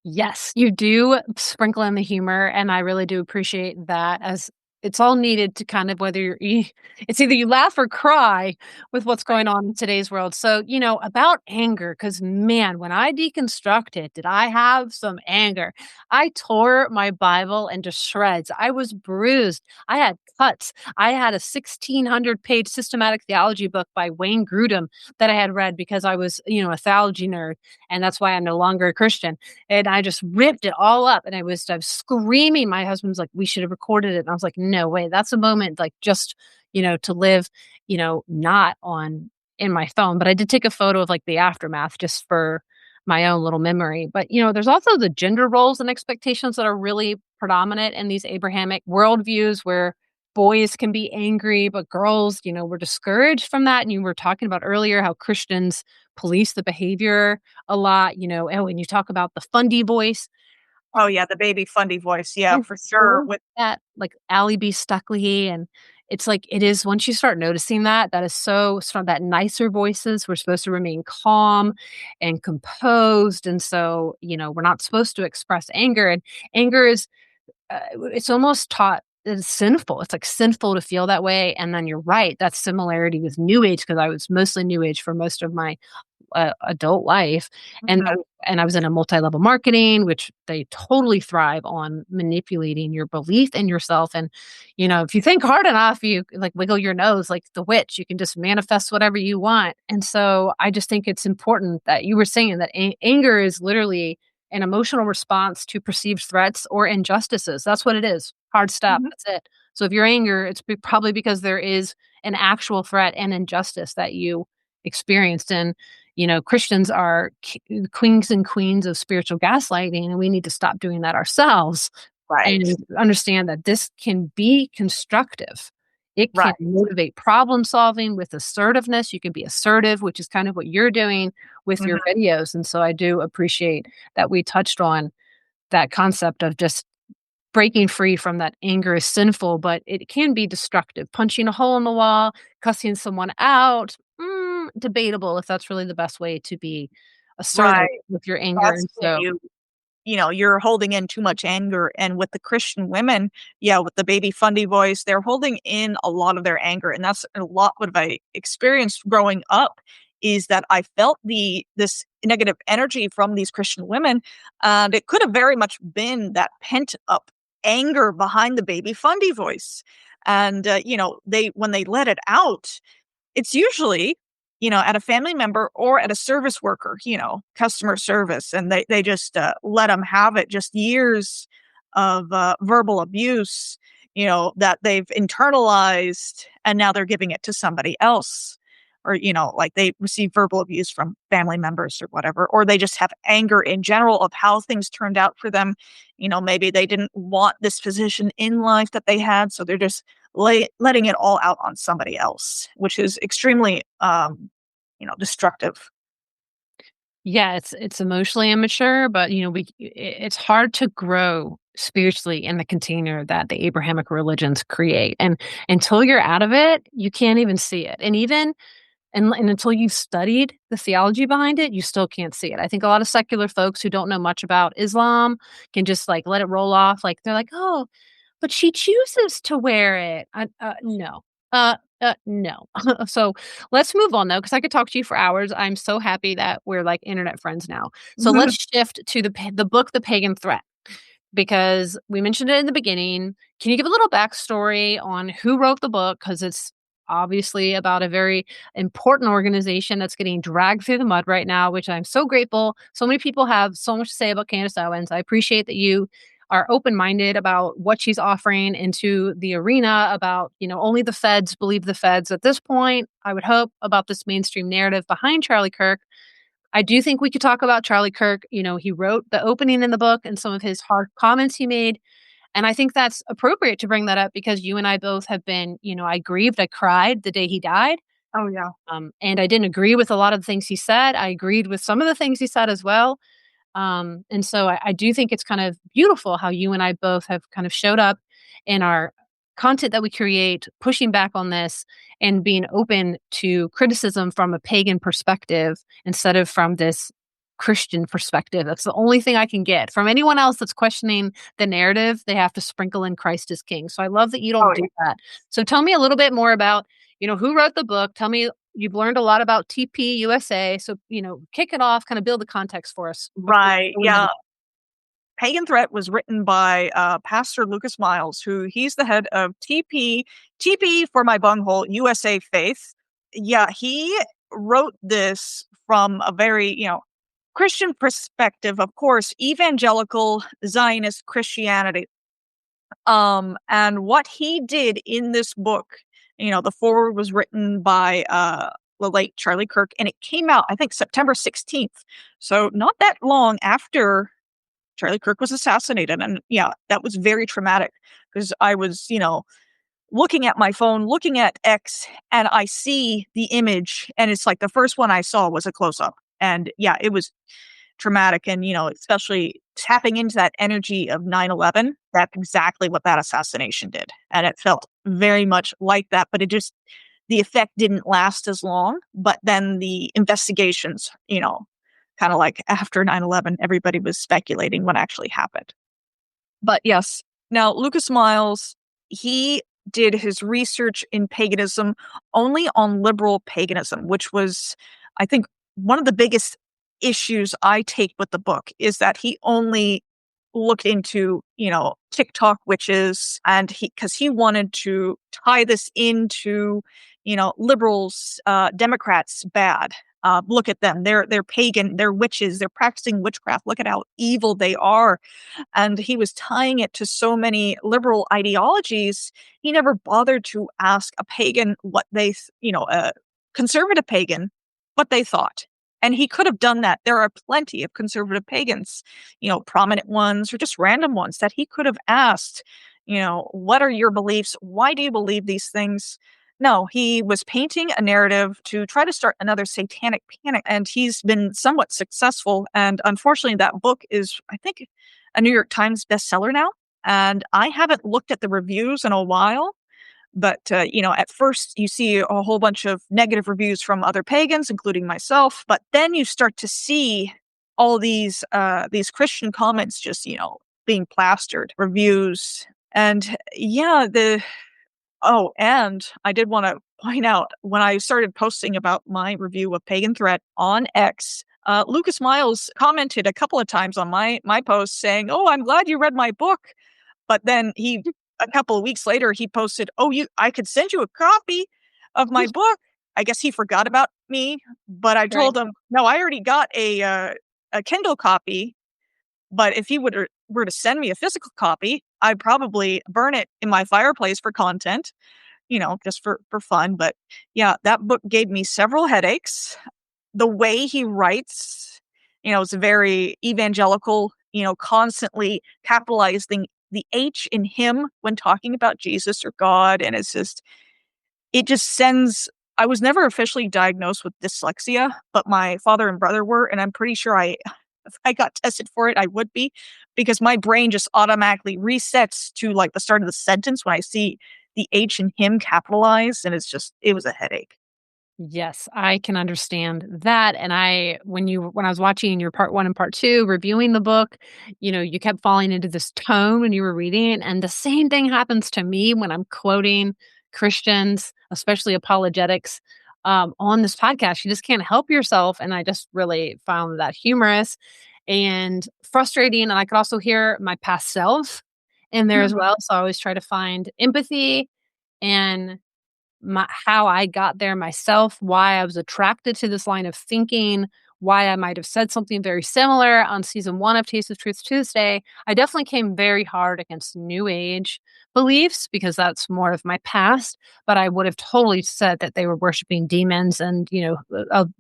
Yes, you do sprinkle in the humor, and I really do appreciate that, as it's all needed to kind of whether it's either you laugh or cry with what's Right. going on in today's world. So, about anger, because man, when I deconstructed, did I have some anger? I tore my Bible into shreds. I was bruised. I had cuts. I had a 1,600-page systematic theology book by Wayne Grudem that I had read because I was, a theology nerd, and that's why I'm no longer a Christian, and I just ripped it all up, and I was screaming. My husband's like, "We should have recorded it." And I was like, "No way. That's a moment, like, just, to live, not on in my phone." But I did take a photo of, like, the aftermath just for my own little memory. But, there's also the gender roles and expectations that are really predominant in these Abrahamic worldviews where boys can be angry, but girls, were discouraged from that. And you were talking about earlier how Christians police the behavior a lot, and when you talk about the fundy voice, Oh yeah, the baby fundy voice. Yeah, I for sure. love With that, like Allie B. Stuckley, and it's like it is once you start noticing that, that is so sort that nicer voices. We're supposed to remain calm and composed, and so, we're not supposed to express anger, and anger is, it's almost taught it's sinful. It's, like, sinful to feel that way, and then you're right, that similarity with New Age because I was mostly New Age for most of my adult life, and Mhm. I was in a multi-level marketing, which they totally thrive on manipulating your belief in yourself, and, if you think hard enough, you, like, wiggle your nose like the witch, you can just manifest whatever you want, and so I just think it's important that you were saying that anger is literally an emotional response to perceived threats or injustices. That's what it is. Hard stop, Mhm. that's it. So if you're angry, it's probably because there is an actual threat and injustice that you experienced, and Christians are kings and queens of spiritual gaslighting, and we need to stop doing that ourselves Right. and understand that this can be constructive. It can Right. motivate problem solving with assertiveness. You can be assertive, which is kind of what you're doing with your Mhm. videos. And so I do appreciate that we touched on that concept of just breaking free from that anger is sinful, but it can be destructive. Punching a hole in the wall, cussing someone out, debatable if that's really the best way to be assertive Right. with your anger. That's And when so, you you're holding in too much anger. And with the Christian women, with the baby Fundy voice, they're holding in a lot of their anger. And that's a lot what I experienced growing up, is that I felt this negative energy from these Christian women. And it could have very much been that pent up anger behind the baby Fundy voice. And, when they let it out, it's usually, at a family member or at a service worker, customer service. And they just let them have it, just years of verbal abuse, that they've internalized, and now they're giving it to somebody else. Or, like they receive verbal abuse from family members or whatever, or they just have anger in general of how things turned out for them. Maybe they didn't want this position in life that they had, so they're just letting it all out on somebody else, which is extremely, destructive. Yeah, it's emotionally immature, but it's hard to grow spiritually in the container that the Abrahamic religions create. And until you're out of it, you can't even see it. And until you've studied the theology behind it, you still can't see it. I think a lot of secular folks who don't know much about Islam can just like let it roll off. Like they're like, oh, but she chooses to wear it. No. No. So let's move on though, because I could talk to you for hours. I'm so happy that we're like internet friends now. So let's shift to the book, The Pagan Threat, because we mentioned it in the beginning. Can you give a little backstory on who wrote the book? Because it's obviously about a very important organization that's getting dragged through the mud right now, which I'm so grateful. So many people have so much to say about Candace Owens. I appreciate that you are open-minded about what she's offering into the arena about, only the feds believe the feds at this point. I would hope about this mainstream narrative behind Charlie Kirk. I do think we could talk about Charlie Kirk. He wrote the opening in the book and some of his hard comments he made. And I think that's appropriate to bring that up because you and I both have been, I grieved, I cried the day he died. Oh, yeah. And I didn't agree with a lot of the things he said. I agreed with some of the things he said as well. And so I do think it's kind of beautiful how you and I both have kind of showed up in our content that we create, pushing back on this and being open to criticism from a pagan perspective instead of from this Christian perspective. That's the only thing I can get from anyone else that's questioning the narrative. They have to sprinkle in Christ as king. So I love that you don't do that. So tell me a little bit more about, who wrote the book. Tell me, you've learned a lot about TP USA. So, kick it off, kind of build the context for us. Right. Yeah. Pagan Threat was written by Pastor Lucas Miles, who he's the head of TP for my bunghole, USA Faith. Yeah, he wrote this from a very, Christian perspective, of course, evangelical Zionist Christianity. And what he did in this book, the foreword was written by the late Charlie Kirk, and it came out, I think, September 16th. So not that long after Charlie Kirk was assassinated. And yeah, that was very traumatic because I was, looking at my phone, looking at X, and I see the image, and it's like the first one I saw was a close up. And yeah, it was traumatic. And, especially tapping into that energy of 9/11, that's exactly what that assassination did. And it felt very much like that, but the effect didn't last as long. But then the investigations, kind of like after 9/11, everybody was speculating what actually happened. But yes, now Lucas Miles, he did his research in paganism only on liberal paganism, which was, I think, one of the biggest issues I take with the book is that he only looked into, TikTok witches, and because he wanted to tie this into, liberals, Democrats bad. Look at them. They're pagan. They're witches. They're practicing witchcraft. Look at how evil they are. And he was tying it to so many liberal ideologies. He never bothered to ask a pagan what a conservative pagan, what they thought. And he could have done that. There are plenty of conservative pagans, prominent ones or just random ones that he could have asked, what are your beliefs? Why do you believe these things? No, he was painting a narrative to try to start another satanic panic, and he's been somewhat successful. And unfortunately, that book is, I think, a New York Times bestseller now. And I haven't looked at the reviews in a while, but, at first you see a whole bunch of negative reviews from other pagans, including myself. But then you start to see all these Christian comments just, being plastered, reviews. And yeah, and I did want to point out when I started posting about my review of Pagan Threat on X, Lucas Miles commented a couple of times on my post saying, "Oh, I'm glad you read my book." But then a couple of weeks later, he posted, "Oh, I could send you a copy of my book." I guess he forgot about me, but I Right. told him, "No, I already got a Kindle copy. But if he were to send me a physical copy, I'd probably burn it in my fireplace for content, just for fun." But yeah, that book gave me several headaches. The way he writes, is very evangelical, constantly capitalizing the H in him when talking about Jesus or God. And it just sends. I was never officially diagnosed with dyslexia, but my father and brother were, and I'm pretty sure if I got tested for it, I would be, because my brain just automatically resets to like the start of the sentence when I see the H in him capitalized, and it was a headache. Yes, I can understand that. And when I was watching your part one and part two, reviewing the book, you kept falling into this tone when you were reading it. And the same thing happens to me when I'm quoting Christians, especially apologetics, on this podcast. You just can't help yourself. And I just really found that humorous and frustrating. And I could also hear my past self in there as Mhm, well. So I always try to find empathy and how I got there myself, why I was attracted to this line of thinking, why I might have said something very similar on season 1 of Taste of Truth Tuesday. I definitely came very hard against New Age beliefs because that's more of my past, but I would have totally said that they were worshiping demons and,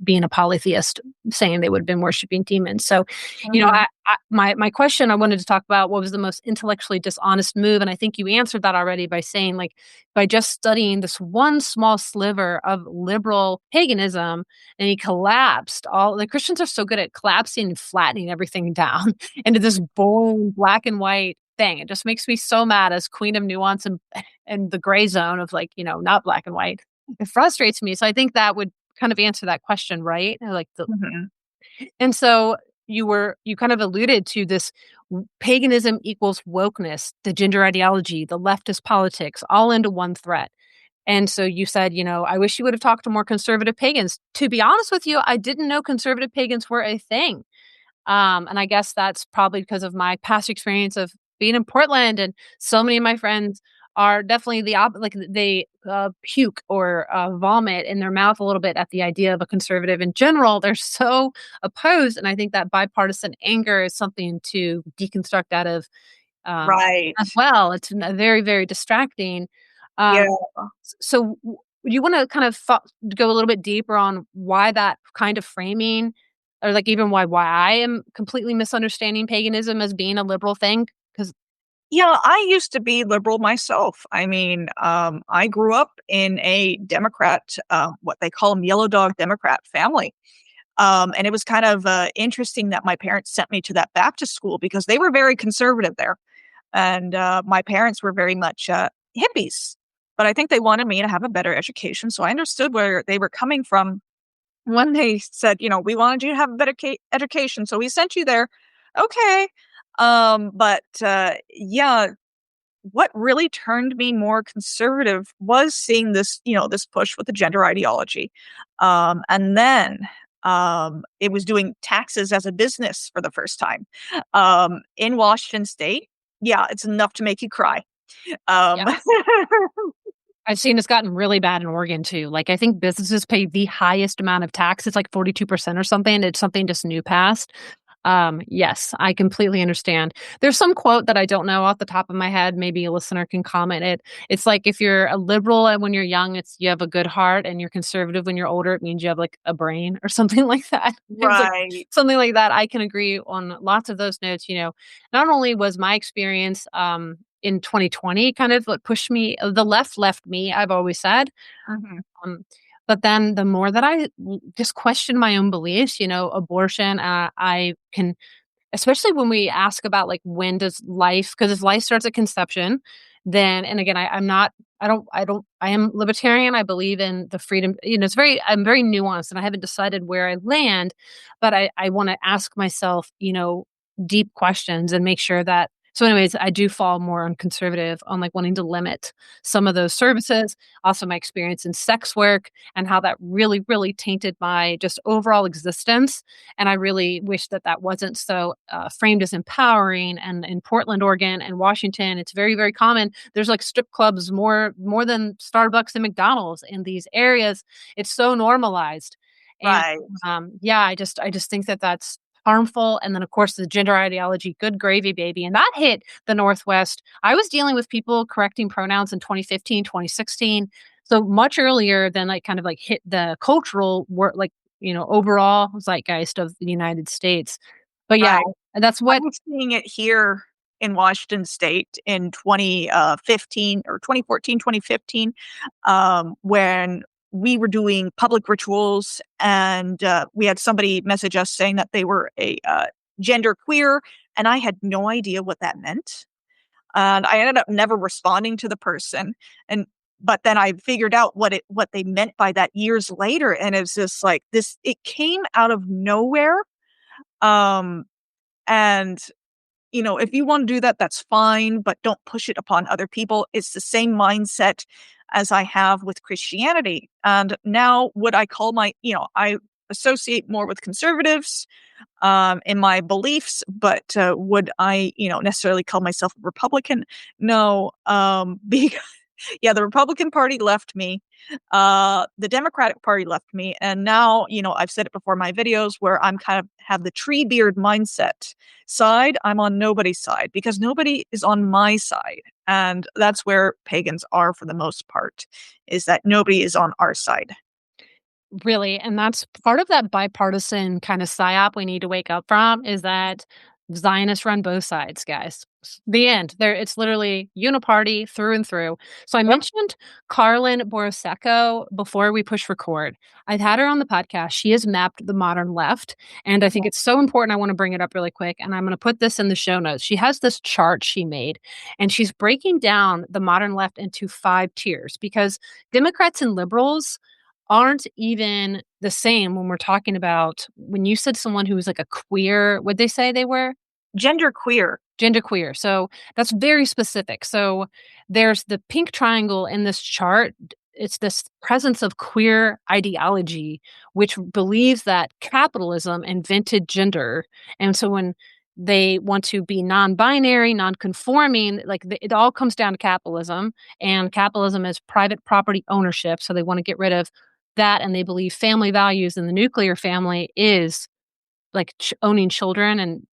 being a polytheist, saying they would have been worshiping demons. So, mhm. my question, I wanted to talk about what was the most intellectually dishonest move, and I think you answered that already by saying, like, by just studying this one small sliver of liberal paganism, and he collapsed all the Christians are so good at collapsing and flattening everything down into this boring black and white thing. It just makes me so mad as queen of nuance and the gray zone of, like, not black and white. It frustrates me. So I think that would kind of answer that question, right? Like the Mhm. and so you kind of alluded to this paganism equals wokeness, the gender ideology, the leftist politics, all into one threat. And so you said, I wish you would have talked to more conservative pagans. To be honest with you, I didn't know conservative pagans were a thing. And I guess that's probably because of my past experience of being in Portland, and so many of my friends are definitely like they puke or vomit in their mouth a little bit at the idea of a conservative in general. They're so opposed, and I think that bipartisan anger is something to deconstruct out of Right. as well. It's very, very distracting. Yeah. You want to kind of go a little bit deeper on why that kind of framing, or like even why I am completely misunderstanding paganism as being a liberal thing? Because Yeah, I used to be liberal myself. I mean, I grew up in a Democrat, what they call them, yellow dog Democrat family. And it was kind of interesting that my parents sent me to that Baptist school because they were very conservative there. And my parents were very much hippies. But I think they wanted me to have a better education. So I understood where they were coming from when they said, "We wanted you to have a better education. So we sent you there." Okay. But yeah, what really turned me more conservative was seeing this push with the gender ideology. And then it was doing taxes as a business for the first time in Washington State. Yeah, it's enough to make you cry. Um, I've seen it's gotten really bad in Oregon too. Like, I think businesses pay the highest amount of tax. It's like 42% or something. It's something just new passed. Yes, I completely understand. There's some quote that I don't know off the top of my head. Maybe a listener can comment it. It's like, if you're a liberal and when you're young, it's you have a good heart, and you're conservative when you're older, it means you have like a brain or something like that. It was like right. something like that. I can agree on lots of those notes. Not only was my experience in 2020 kind of what pushed me, the left me, I've always said. Mhm. Um, but then the more that I just question my own beliefs, abortion, I can, especially when we ask about like when does life, because if life starts at conception, then, and again, I am libertarian. I believe in the freedom. I'm very nuanced and I haven't decided where I land, but I want to ask myself, deep questions and make sure that. So anyways, I do fall more on conservative on like wanting to limit some of those services. Also my experience in sex work and how that really, really tainted my just overall existence. And I really wish that that wasn't so framed as empowering. And in Portland, Oregon and Washington, it's very, very common. There's like strip clubs more than Starbucks and McDonald's in these areas. It's so normalized. And Right. yeah, I just think that that's harmful. And then, of course, the gender ideology, good gravy, baby. And that hit the Northwest. I was dealing with people correcting pronouns in 2015, 2016. So much earlier than like kind of like hit the cultural work, like, overall zeitgeist of the United States. But yeah, Right. that's I what was seeing it here in Washington State in 2015 or 2014, 2015, when we were doing public rituals and we had somebody message us saying that they were a gender queer, and I had no idea what that meant. And I ended up never responding to the person. And but then I figured out what they meant by that years later, and it was just like this. It came out of nowhere. Um, and if you want to do that, that's fine, but don't push it upon other people. It's the same mindset as I have with Christianity. And now what I call I associate more with conservatives in my beliefs, but would I, necessarily call myself a Republican? No, because yeah, the Republican Party left me. The Democratic Party left me. And now, I've said it before in my videos where I'm kind of have the tree beard mindset side. I'm on nobody's side because nobody is on my side. And that's where pagans are for the most part, is that nobody is on our side. really, and that's part of that bipartisan kind of psyop we need to wake up from is that Zionists run both sides, guys. The end. There, it's literally uniparty through and through. So I Yep. mentioned Carlin Borosecco before we push record. I've had her on the podcast. She has mapped the modern left, and I think it's so important. I want to bring it up really quick, and I'm going to put this in the show notes. She has this chart she made, and she's breaking down the modern left into 5 tiers because Democrats and liberals aren't even the same when we're talking about when you said someone who was like a queer, would they say they were? Gender queer. Genderqueer. So that's very specific. So there's the pink triangle in this chart. It's this presence of queer ideology, which believes that capitalism invented gender. And so when they want to be non-binary, non-conforming, it all comes down to capitalism. And capitalism is private property ownership. So they want to get rid of that. And they believe family values in the nuclear family is like owning children and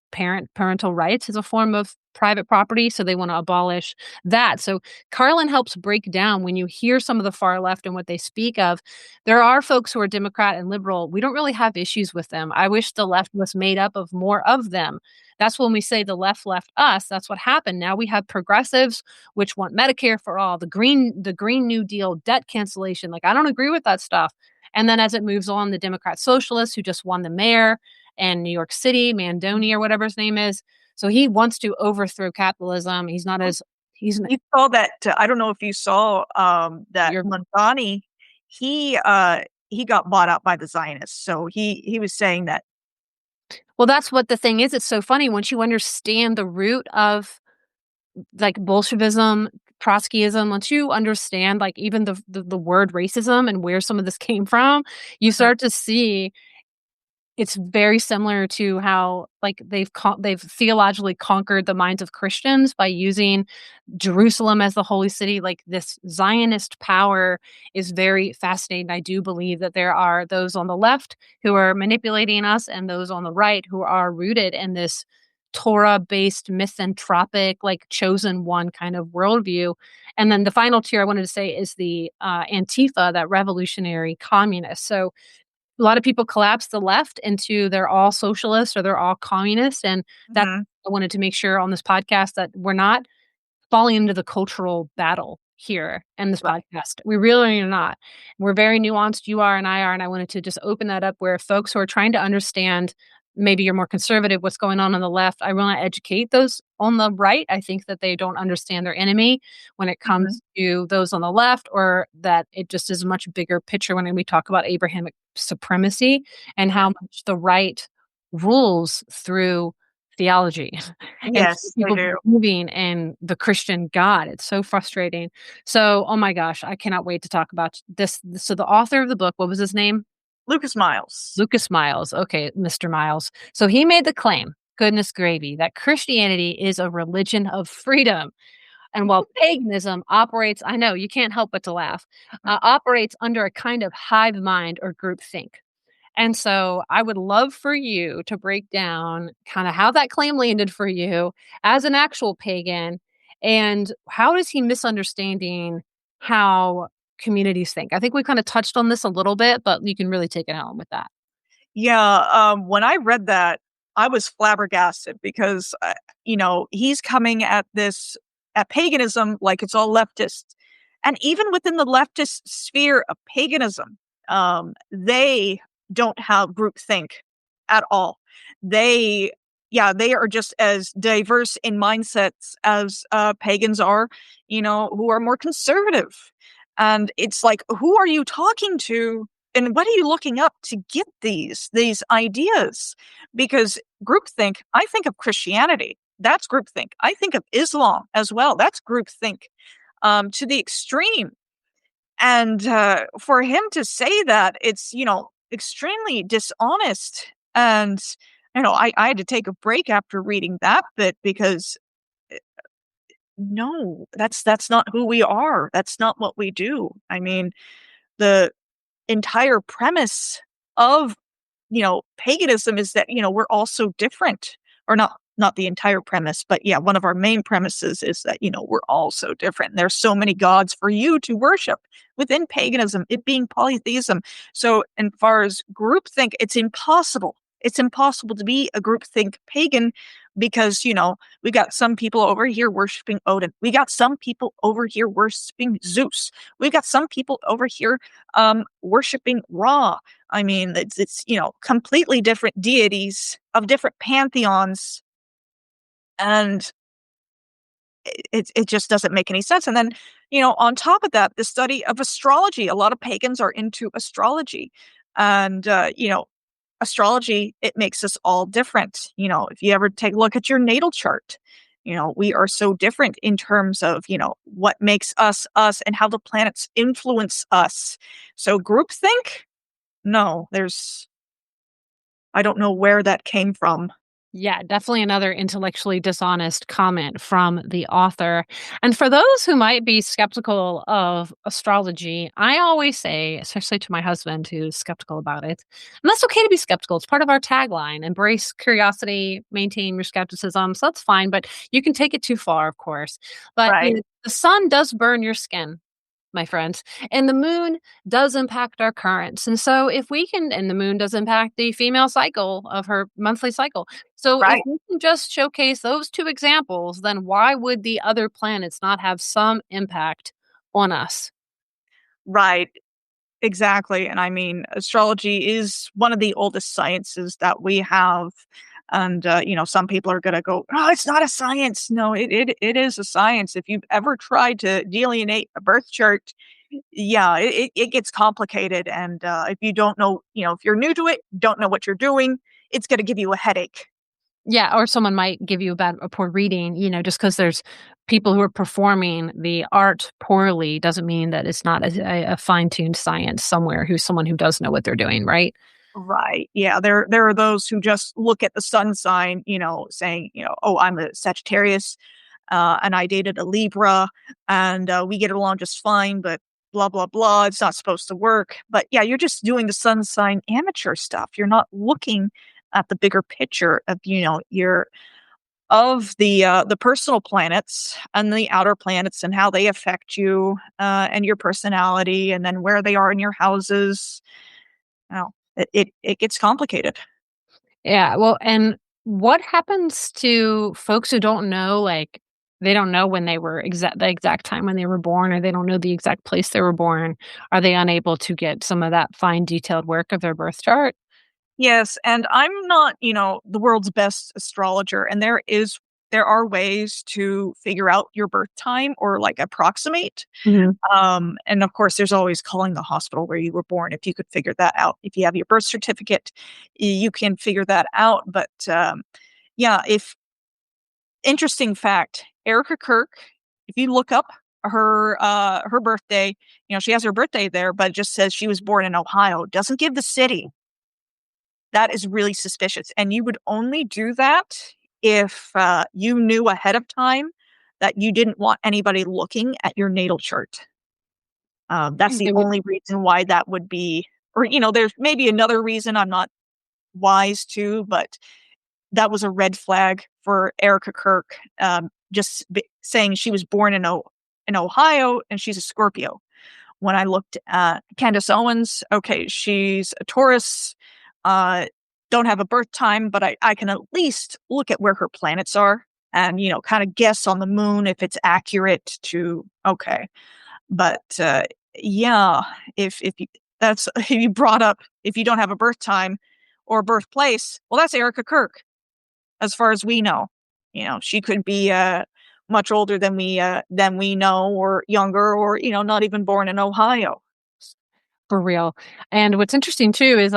parental rights is a form of private property, so they want to abolish that. So Carlin helps break down when you hear some of the far left and what they speak of. There are folks who are Democrat and liberal. We don't really have issues with them. I wish the left was made up of more of them. That's when we say the left us. That's what happened. Now we have progressives which want Medicare for all, the Green New Deal, debt cancellation. Like I don't agree with that stuff. And then as it moves on, the Democrat socialists who just won the mayor and New York City, Mandoni or whatever his name is. So he wants to overthrow capitalism. He's not as You saw that, I don't know if you saw, that you're Mondani, he got bought out by the Zionists, so he was saying that. well, that's what the thing is. It's so funny once you understand the root of like Bolshevism, Trotskyism, once you understand like even the word racism and where some of this came from, you start to see it's very similar to how like they've theologically conquered the minds of Christians by using Jerusalem as the holy city. Like this Zionist power is very fascinating. I do believe that there are those on the left who are manipulating us and those on the right who are rooted in this Torah-based misanthropic, like chosen one kind of worldview. And then the final tier I wanted to say is the Antifa, that revolutionary communist. So a lot of people collapse the left into they're all socialist or they're all communist. And that Mhm. I wanted to make sure on this podcast that we're not falling into the cultural battle here in this Right. podcast. We really are not. We're very nuanced. You are and I are. And I wanted to just open that up where folks who are trying to understand maybe you're more conservative, what's going on the left. I want to educate those on the right. I think that they don't understand their enemy when it Mhm. comes to those on the left, or that it just is a much bigger picture when we talk about Abrahamic supremacy and Yeah. how much the right rules through theology and Yes, they people do. believing in the Christian God. It's so frustrating. So, oh my gosh, I cannot wait to talk about this. So, the author of the book, what was his name? Lucas Miles. Lucas Miles. Okay, Mr. Miles. So he made the claim, goodness gravy, that Christianity is a religion of freedom. And while paganism operates, I know you can't help but to laugh, operates under a kind of hive mind or groupthink. And so I would love for you to break down kind of how that claim landed for you as an actual pagan, and how is he misunderstanding how communities think? I think we kind of touched on this a little bit, but you can really take it home with that. Yeah, when I read that, I was flabbergasted because, he's coming at this at paganism like it's all leftist. And even within the leftist sphere of paganism, they don't have groupthink at all. They they are just as diverse in mindsets as, pagans are, who are more conservative. And it's like, who are you talking to and what are you looking up to get these ideas? Because groupthink, I think of Christianity. That's groupthink. I think of Islam as well. That's groupthink to the extreme. And for him to say that, it's extremely dishonest. And I had to take a break after reading that bit because no, that's not who we are. That's not what we do. I mean, the entire premise of paganism is that, we're all so different. Or not the entire premise, but yeah, one of our main premises is that, we're all so different. There's so many gods for you to worship within paganism, it being polytheism. So, as far as groupthink, it's impossible. It's impossible to be a groupthink pagan because, we got some people over here worshiping Odin. We got some people over here worshiping Zeus. We got some people over here worshiping Ra. I mean, it's completely different deities of different pantheons, and it just doesn't make any sense. And then, on top of that, the study of astrology. A lot of pagans are into astrology, and astrology, it makes us all different. If you ever take a look at your natal chart, we are so different in terms of what makes us us and how the planets influence us. So groupthink, no, I don't know where that came from. Yeah, definitely another intellectually dishonest comment from the author. And for those who might be skeptical of astrology, I always say, especially to my husband who's skeptical about it, and that's okay to be skeptical. It's part of our tagline: embrace curiosity, maintain your skepticism. So that's fine, but you can take it too far, of course. But Right. the sun does burn your skin, my friends. And the moon does impact our currents. And so if we can, and the moon does impact the female cycle of her monthly cycle. So if Right. we can just showcase those two examples, then why would the other planets not have some impact on us? Right. Exactly. And I mean, astrology is one of the oldest sciences that we have. And, some people are going to go, oh, it's not a science. No, it is a science. If you've ever tried to delineate a birth chart, yeah, it gets complicated. And if you don't know, if you're new to it, don't know what you're doing, it's going to give you a headache. Yeah, or someone might give you a poor reading, just because there's people who are performing the art poorly doesn't mean that it's not a fine-tuned science somewhere who's someone who does know what they're doing, right? Right. Yeah. There are those who just look at the sun sign, saying, oh, I'm a Sagittarius, and I dated a Libra, and we get along just fine, but blah blah blah. It's not supposed to work. But yeah, you're just doing the sun sign amateur stuff. You're not looking at the bigger picture of your of the personal planets and the outer planets and how they affect you and your personality, and then where they are in your houses. Oh, it gets complicated. Yeah, well, and what happens to folks who don't know, like, they don't know when they were the exact time when they were born, or they don't know the exact place they were born? Are they unable to get some of that fine detailed work of their birth chart? Yes, and I'm not, the world's best astrologer, and there are ways to figure out your birth time or like approximate. Mhm. And of course, there's always calling the hospital where you were born. If you could figure that out, if you have your birth certificate, you can figure that out. But yeah, if interesting fact, Erica Kirk, if you look up her birthday, she has her birthday there, but it just says she was born in Ohio. Doesn't give the city. That is really suspicious, and you would only do that if, you knew ahead of time that you didn't want anybody looking at your natal chart. That's the It would only reason why that would be, or, there's maybe another reason I'm not wise to, but that was a red flag for Erica Kirk, just saying she was born in Ohio and she's a Scorpio. When I looked at Candace Owens, okay, she's a Taurus. Uh, don't have a birth time, but I can at least look at where her planets are and, kind of guess on the moon if it's accurate to, okay. But yeah, if you, that's, if you brought up, if you don't have a birth time or birthplace, well, that's Erica Kirk, as far as we know. She could be much older than we know, or younger, or not even born in Ohio. For real. And what's interesting too is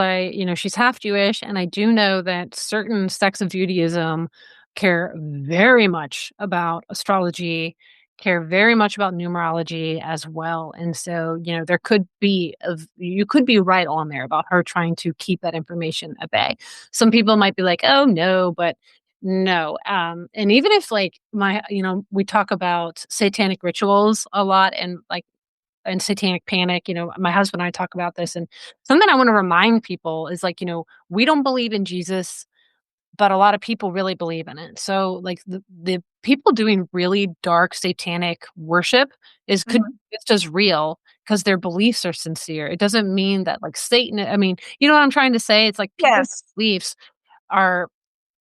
she's half Jewish, and I do know that certain sects of Judaism care very much about astrology, care very much about numerology as well. And so, you could be right on there about her trying to keep that information at bay. Some people might be like, "Oh no," but no. And even if we talk about satanic rituals a lot, and satanic panic. My husband and I talk about this, and something I want to remind people is we don't believe in Jesus, but a lot of people really believe in it. So like the people doing really dark satanic worship could Mhm. it's just real because their beliefs are sincere. It doesn't mean that like Satan, I mean, you know what I'm trying to say? It's like people's Yes. beliefs are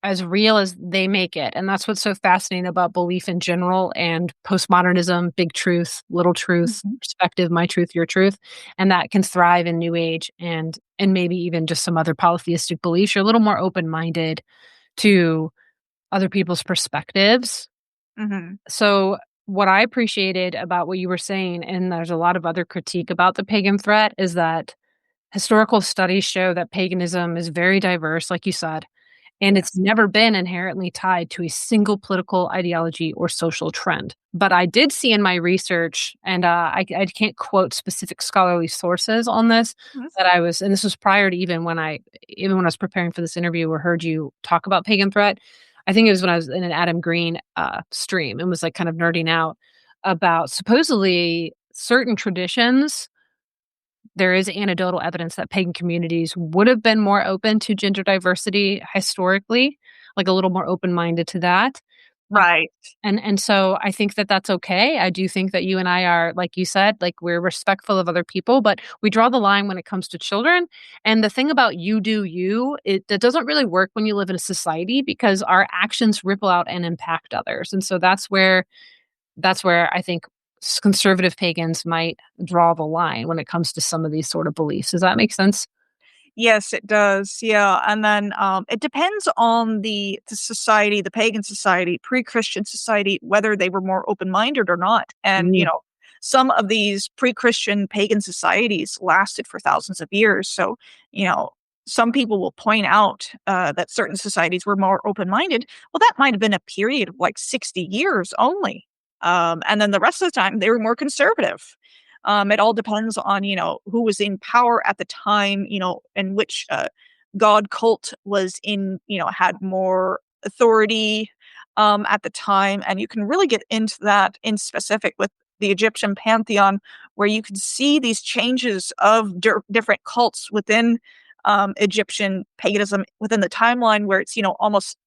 as real as they make it. And that's what's so fascinating about belief in general and postmodernism, big truth, little truth, Mhm. perspective, my truth, your truth. And that can thrive in new age and maybe even just some other polytheistic beliefs. You're a little more open-minded to other people's perspectives. Mhm. So what I appreciated about what you were saying, and there's a lot of other critique about the pagan threat, is that historical studies show that paganism is very diverse, like you said, and it's Yes. never been inherently tied to a single political ideology or social trend. But I did see in my research, and I can't quote specific scholarly sources on this, Mhm. that and this was prior to even when I was preparing for this interview or heard you talk about Pagan Threat. I think it was when I was in an Adam Green stream and was like kind of nerding out about supposedly certain traditions. There is anecdotal evidence that pagan communities would have been more open to gender diversity historically, like a little more open-minded to that. Uh, Right. and so I think that that's okay. I do think that you and I are, like you said, like we're respectful of other people, but we draw the line when it comes to children. And the thing about you do you, that doesn't really work when you live in a society because our actions ripple out and impact others. And so that's where I think conservative pagans might draw the line when it comes to some of these sort of beliefs. Does that make sense? Yes, it does. Yeah, and then it depends on the society, the pagan society, pre-Christian society, whether they were more open-minded or not. And Mm, some of these pre-Christian pagan societies lasted for thousands of years. So you know, some people will point out that certain societies were more open-minded. Well, that might have been a period of like 60 years only, and then the rest of the time they were more conservative. It all depends on, who was in power at the time, and which god cult was in, had more authority at the time. And you can really get into that in specific with the Egyptian pantheon, where you can see these changes of different cults within Egyptian paganism within the timeline, where it's, almost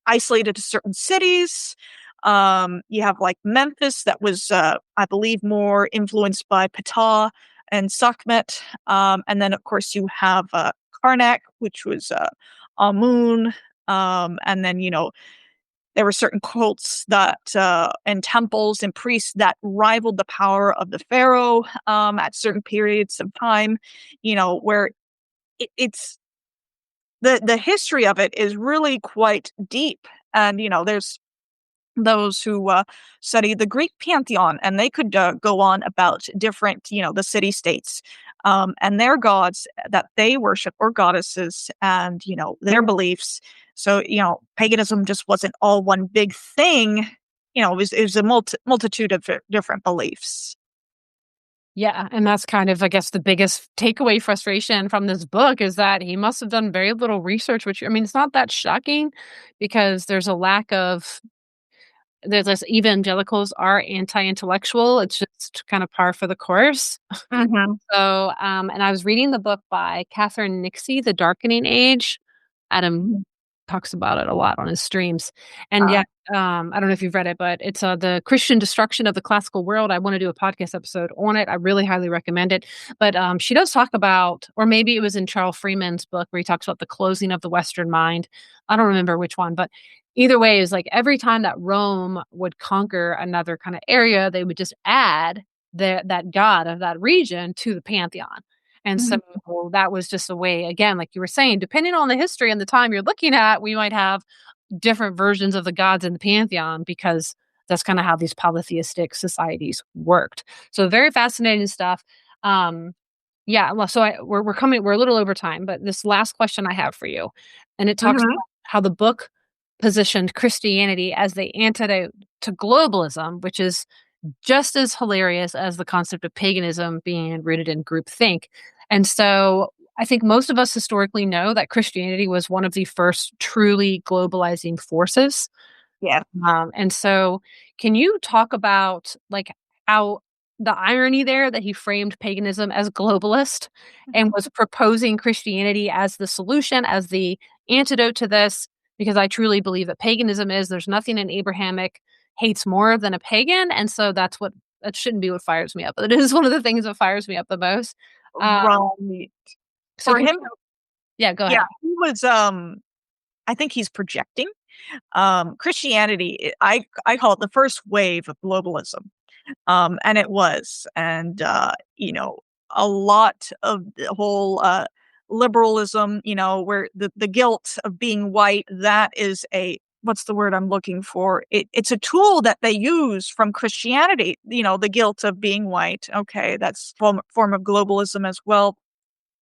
isolated to certain cities. You have like Memphis that was, I believe, more influenced by Ptah and Sekhmet. And then, of course, you have Karnak, which was Amun. And then, there were certain cults that and temples and priests that rivaled the power of the pharaoh at certain periods of time, where it's the history of it is really quite deep. And, there's those who study the Greek pantheon, and they could go on about different, the city states and their gods that they worship, or goddesses, and, their beliefs. So, paganism just wasn't all one big thing. It was a multitude of different beliefs. Yeah, and that's kind of, I guess, the biggest takeaway frustration from this book is that he must have done very little research, which, I mean, it's not that shocking because there's a lack of there's this evangelicals are anti-intellectual. It's just kind of par for the course. Mhm. So, and I was reading the book by Catherine Nixie, The Darkening Age. Adam Mhm. talks about it a lot on his streams. And Uh, yeah, I don't know if you've read it, but it's The Christian Destruction of the Classical World. I want to do a podcast episode on it. I really highly recommend it. But she does talk about, or maybe it was in Charles Freeman's book where he talks about the closing of the Western mind. I don't remember which one, but either way is like every time that Rome would conquer another kind of area, they would just add that god of that region to the pantheon. And so mhm. that was just a way, again, like you were saying, depending on the history and the time you're looking at, we might have different versions of the gods in the pantheon because that's kind of how these polytheistic societies worked. So very fascinating stuff. Yeah, well, so we're a little over time, but this last question I have for you, and it talks Mhm. about how the book positioned Christianity as the antidote to globalism, which is just as hilarious as the concept of paganism being rooted in groupthink. And so I think most of us historically know that Christianity was one of the first truly globalizing forces. Yeah. And so can you talk about like how the irony there that he framed paganism as globalist and was proposing Christianity as the solution, as the antidote to this? Because I truly believe that paganism is there's nothing in Abrahamic hates more than a pagan. And so that shouldn't be what fires me up. But it is one of the things that fires me up the most. Um, Right. so For can him, yeah, go yeah, ahead. he was. I think he's projecting. Christianity, I call it the first wave of globalism. And it was. And, a lot of the whole liberalism, where the guilt of being white, that is what's the word I'm looking for? It's a tool that they use from Christianity, the guilt of being white. Okay, that's form of globalism as well.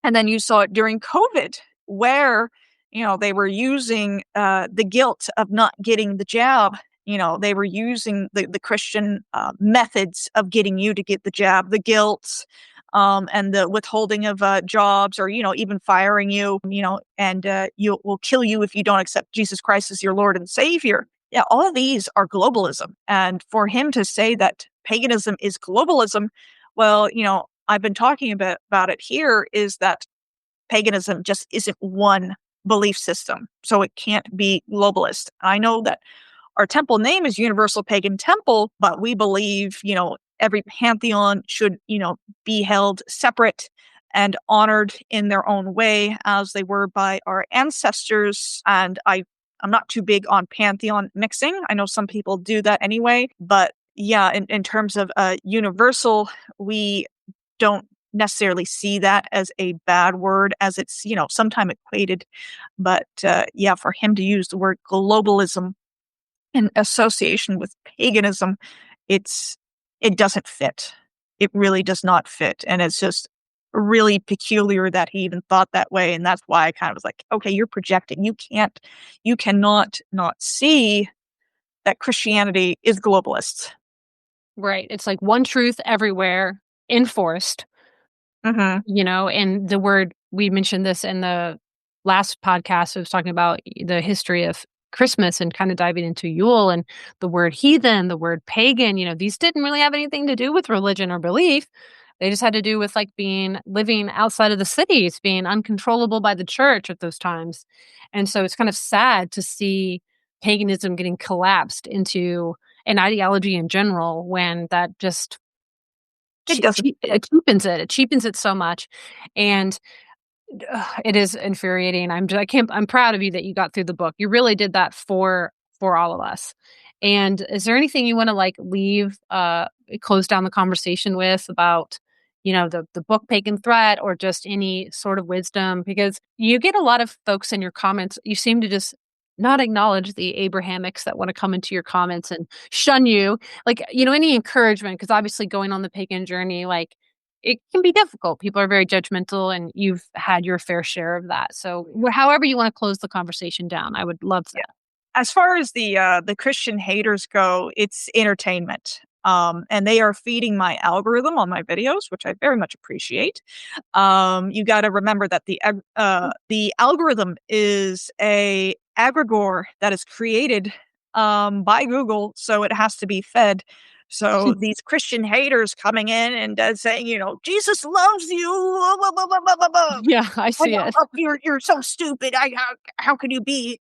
And then you saw it during COVID, where, they were using the guilt of not getting the jab. They were using the Christian methods of getting you to get the jab, the guilt, and the withholding of jobs, or, even firing you, and you will kill you if you don't accept Jesus Christ as your Lord and Savior. Yeah, all of these are globalism. And for him to say that paganism is globalism, well, I've been talking about it here, is that paganism just isn't one belief system. So it can't be globalist. I know that our temple name is Universal Pagan Temple, but we believe, every pantheon should, be held separate and honored in their own way as they were by our ancestors. And I'm not too big on pantheon mixing. I know some people do that anyway, but yeah, in terms of universal, we don't necessarily see that as a bad word, as it's, sometime equated. But yeah, for him to use the word globalism in association with paganism, it's it doesn't fit. It really does not fit. And it's just really peculiar that he even thought that way. And that's why I kind of was like, okay, you're projecting. You cannot not see that Christianity is globalist. Right. It's like one truth everywhere enforced. Hmm. And the word we mentioned this in the last podcast. I was talking about the history of Christmas and kind of diving into Yule and the word heathen, the word pagan. These didn't really have anything to do with religion or belief. They just had to do with like living outside of the cities, being uncontrollable by the church at those times. And so it's kind of sad to see paganism getting collapsed into an ideology in general when that just It doesn't fit. it cheapens it so much, and it is infuriating. I'm proud of you that you got through the book. You really did that for all of us. And is there anything you want to like leave close down the conversation with about, the book Pagan Threat or just any sort of wisdom, because you get a lot of folks in your comments. You seem to just not acknowledge the Abrahamics that want to come into your comments and shun you. Like, any encouragement, because obviously going on the pagan journey, like, it can be difficult. People are very judgmental, and you've had your fair share of that. So, however you want to close the conversation down, I would love that. As far as the Christian haters go, it's entertainment. And they are feeding my algorithm on my videos, which I very much appreciate. You got to remember that the algorithm is a aggregor that is created by Google, so it has to be fed. So these Christian haters coming in and saying, Jesus loves you. Blah, blah, blah, blah, blah, blah. Yeah, I see it. You're so stupid. How can you be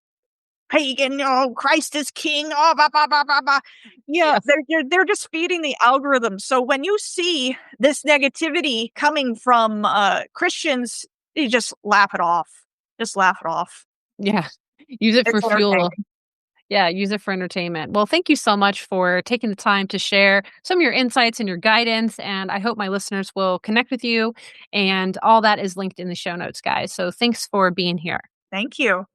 pagan? Oh, Christ is king. Oh, blah, blah, blah, blah, blah. Yeah, they're just feeding the algorithm. So when you see this negativity coming from Christians, you just laugh it off. Just laugh it off. Yeah. Use it for It's fuel. entertaining. Yeah, use it for entertainment. Well, thank you so much for taking the time to share some of your insights and your guidance. And I hope my listeners will connect with you. And all that is linked in the show notes, guys. So thanks for being here. Thank you.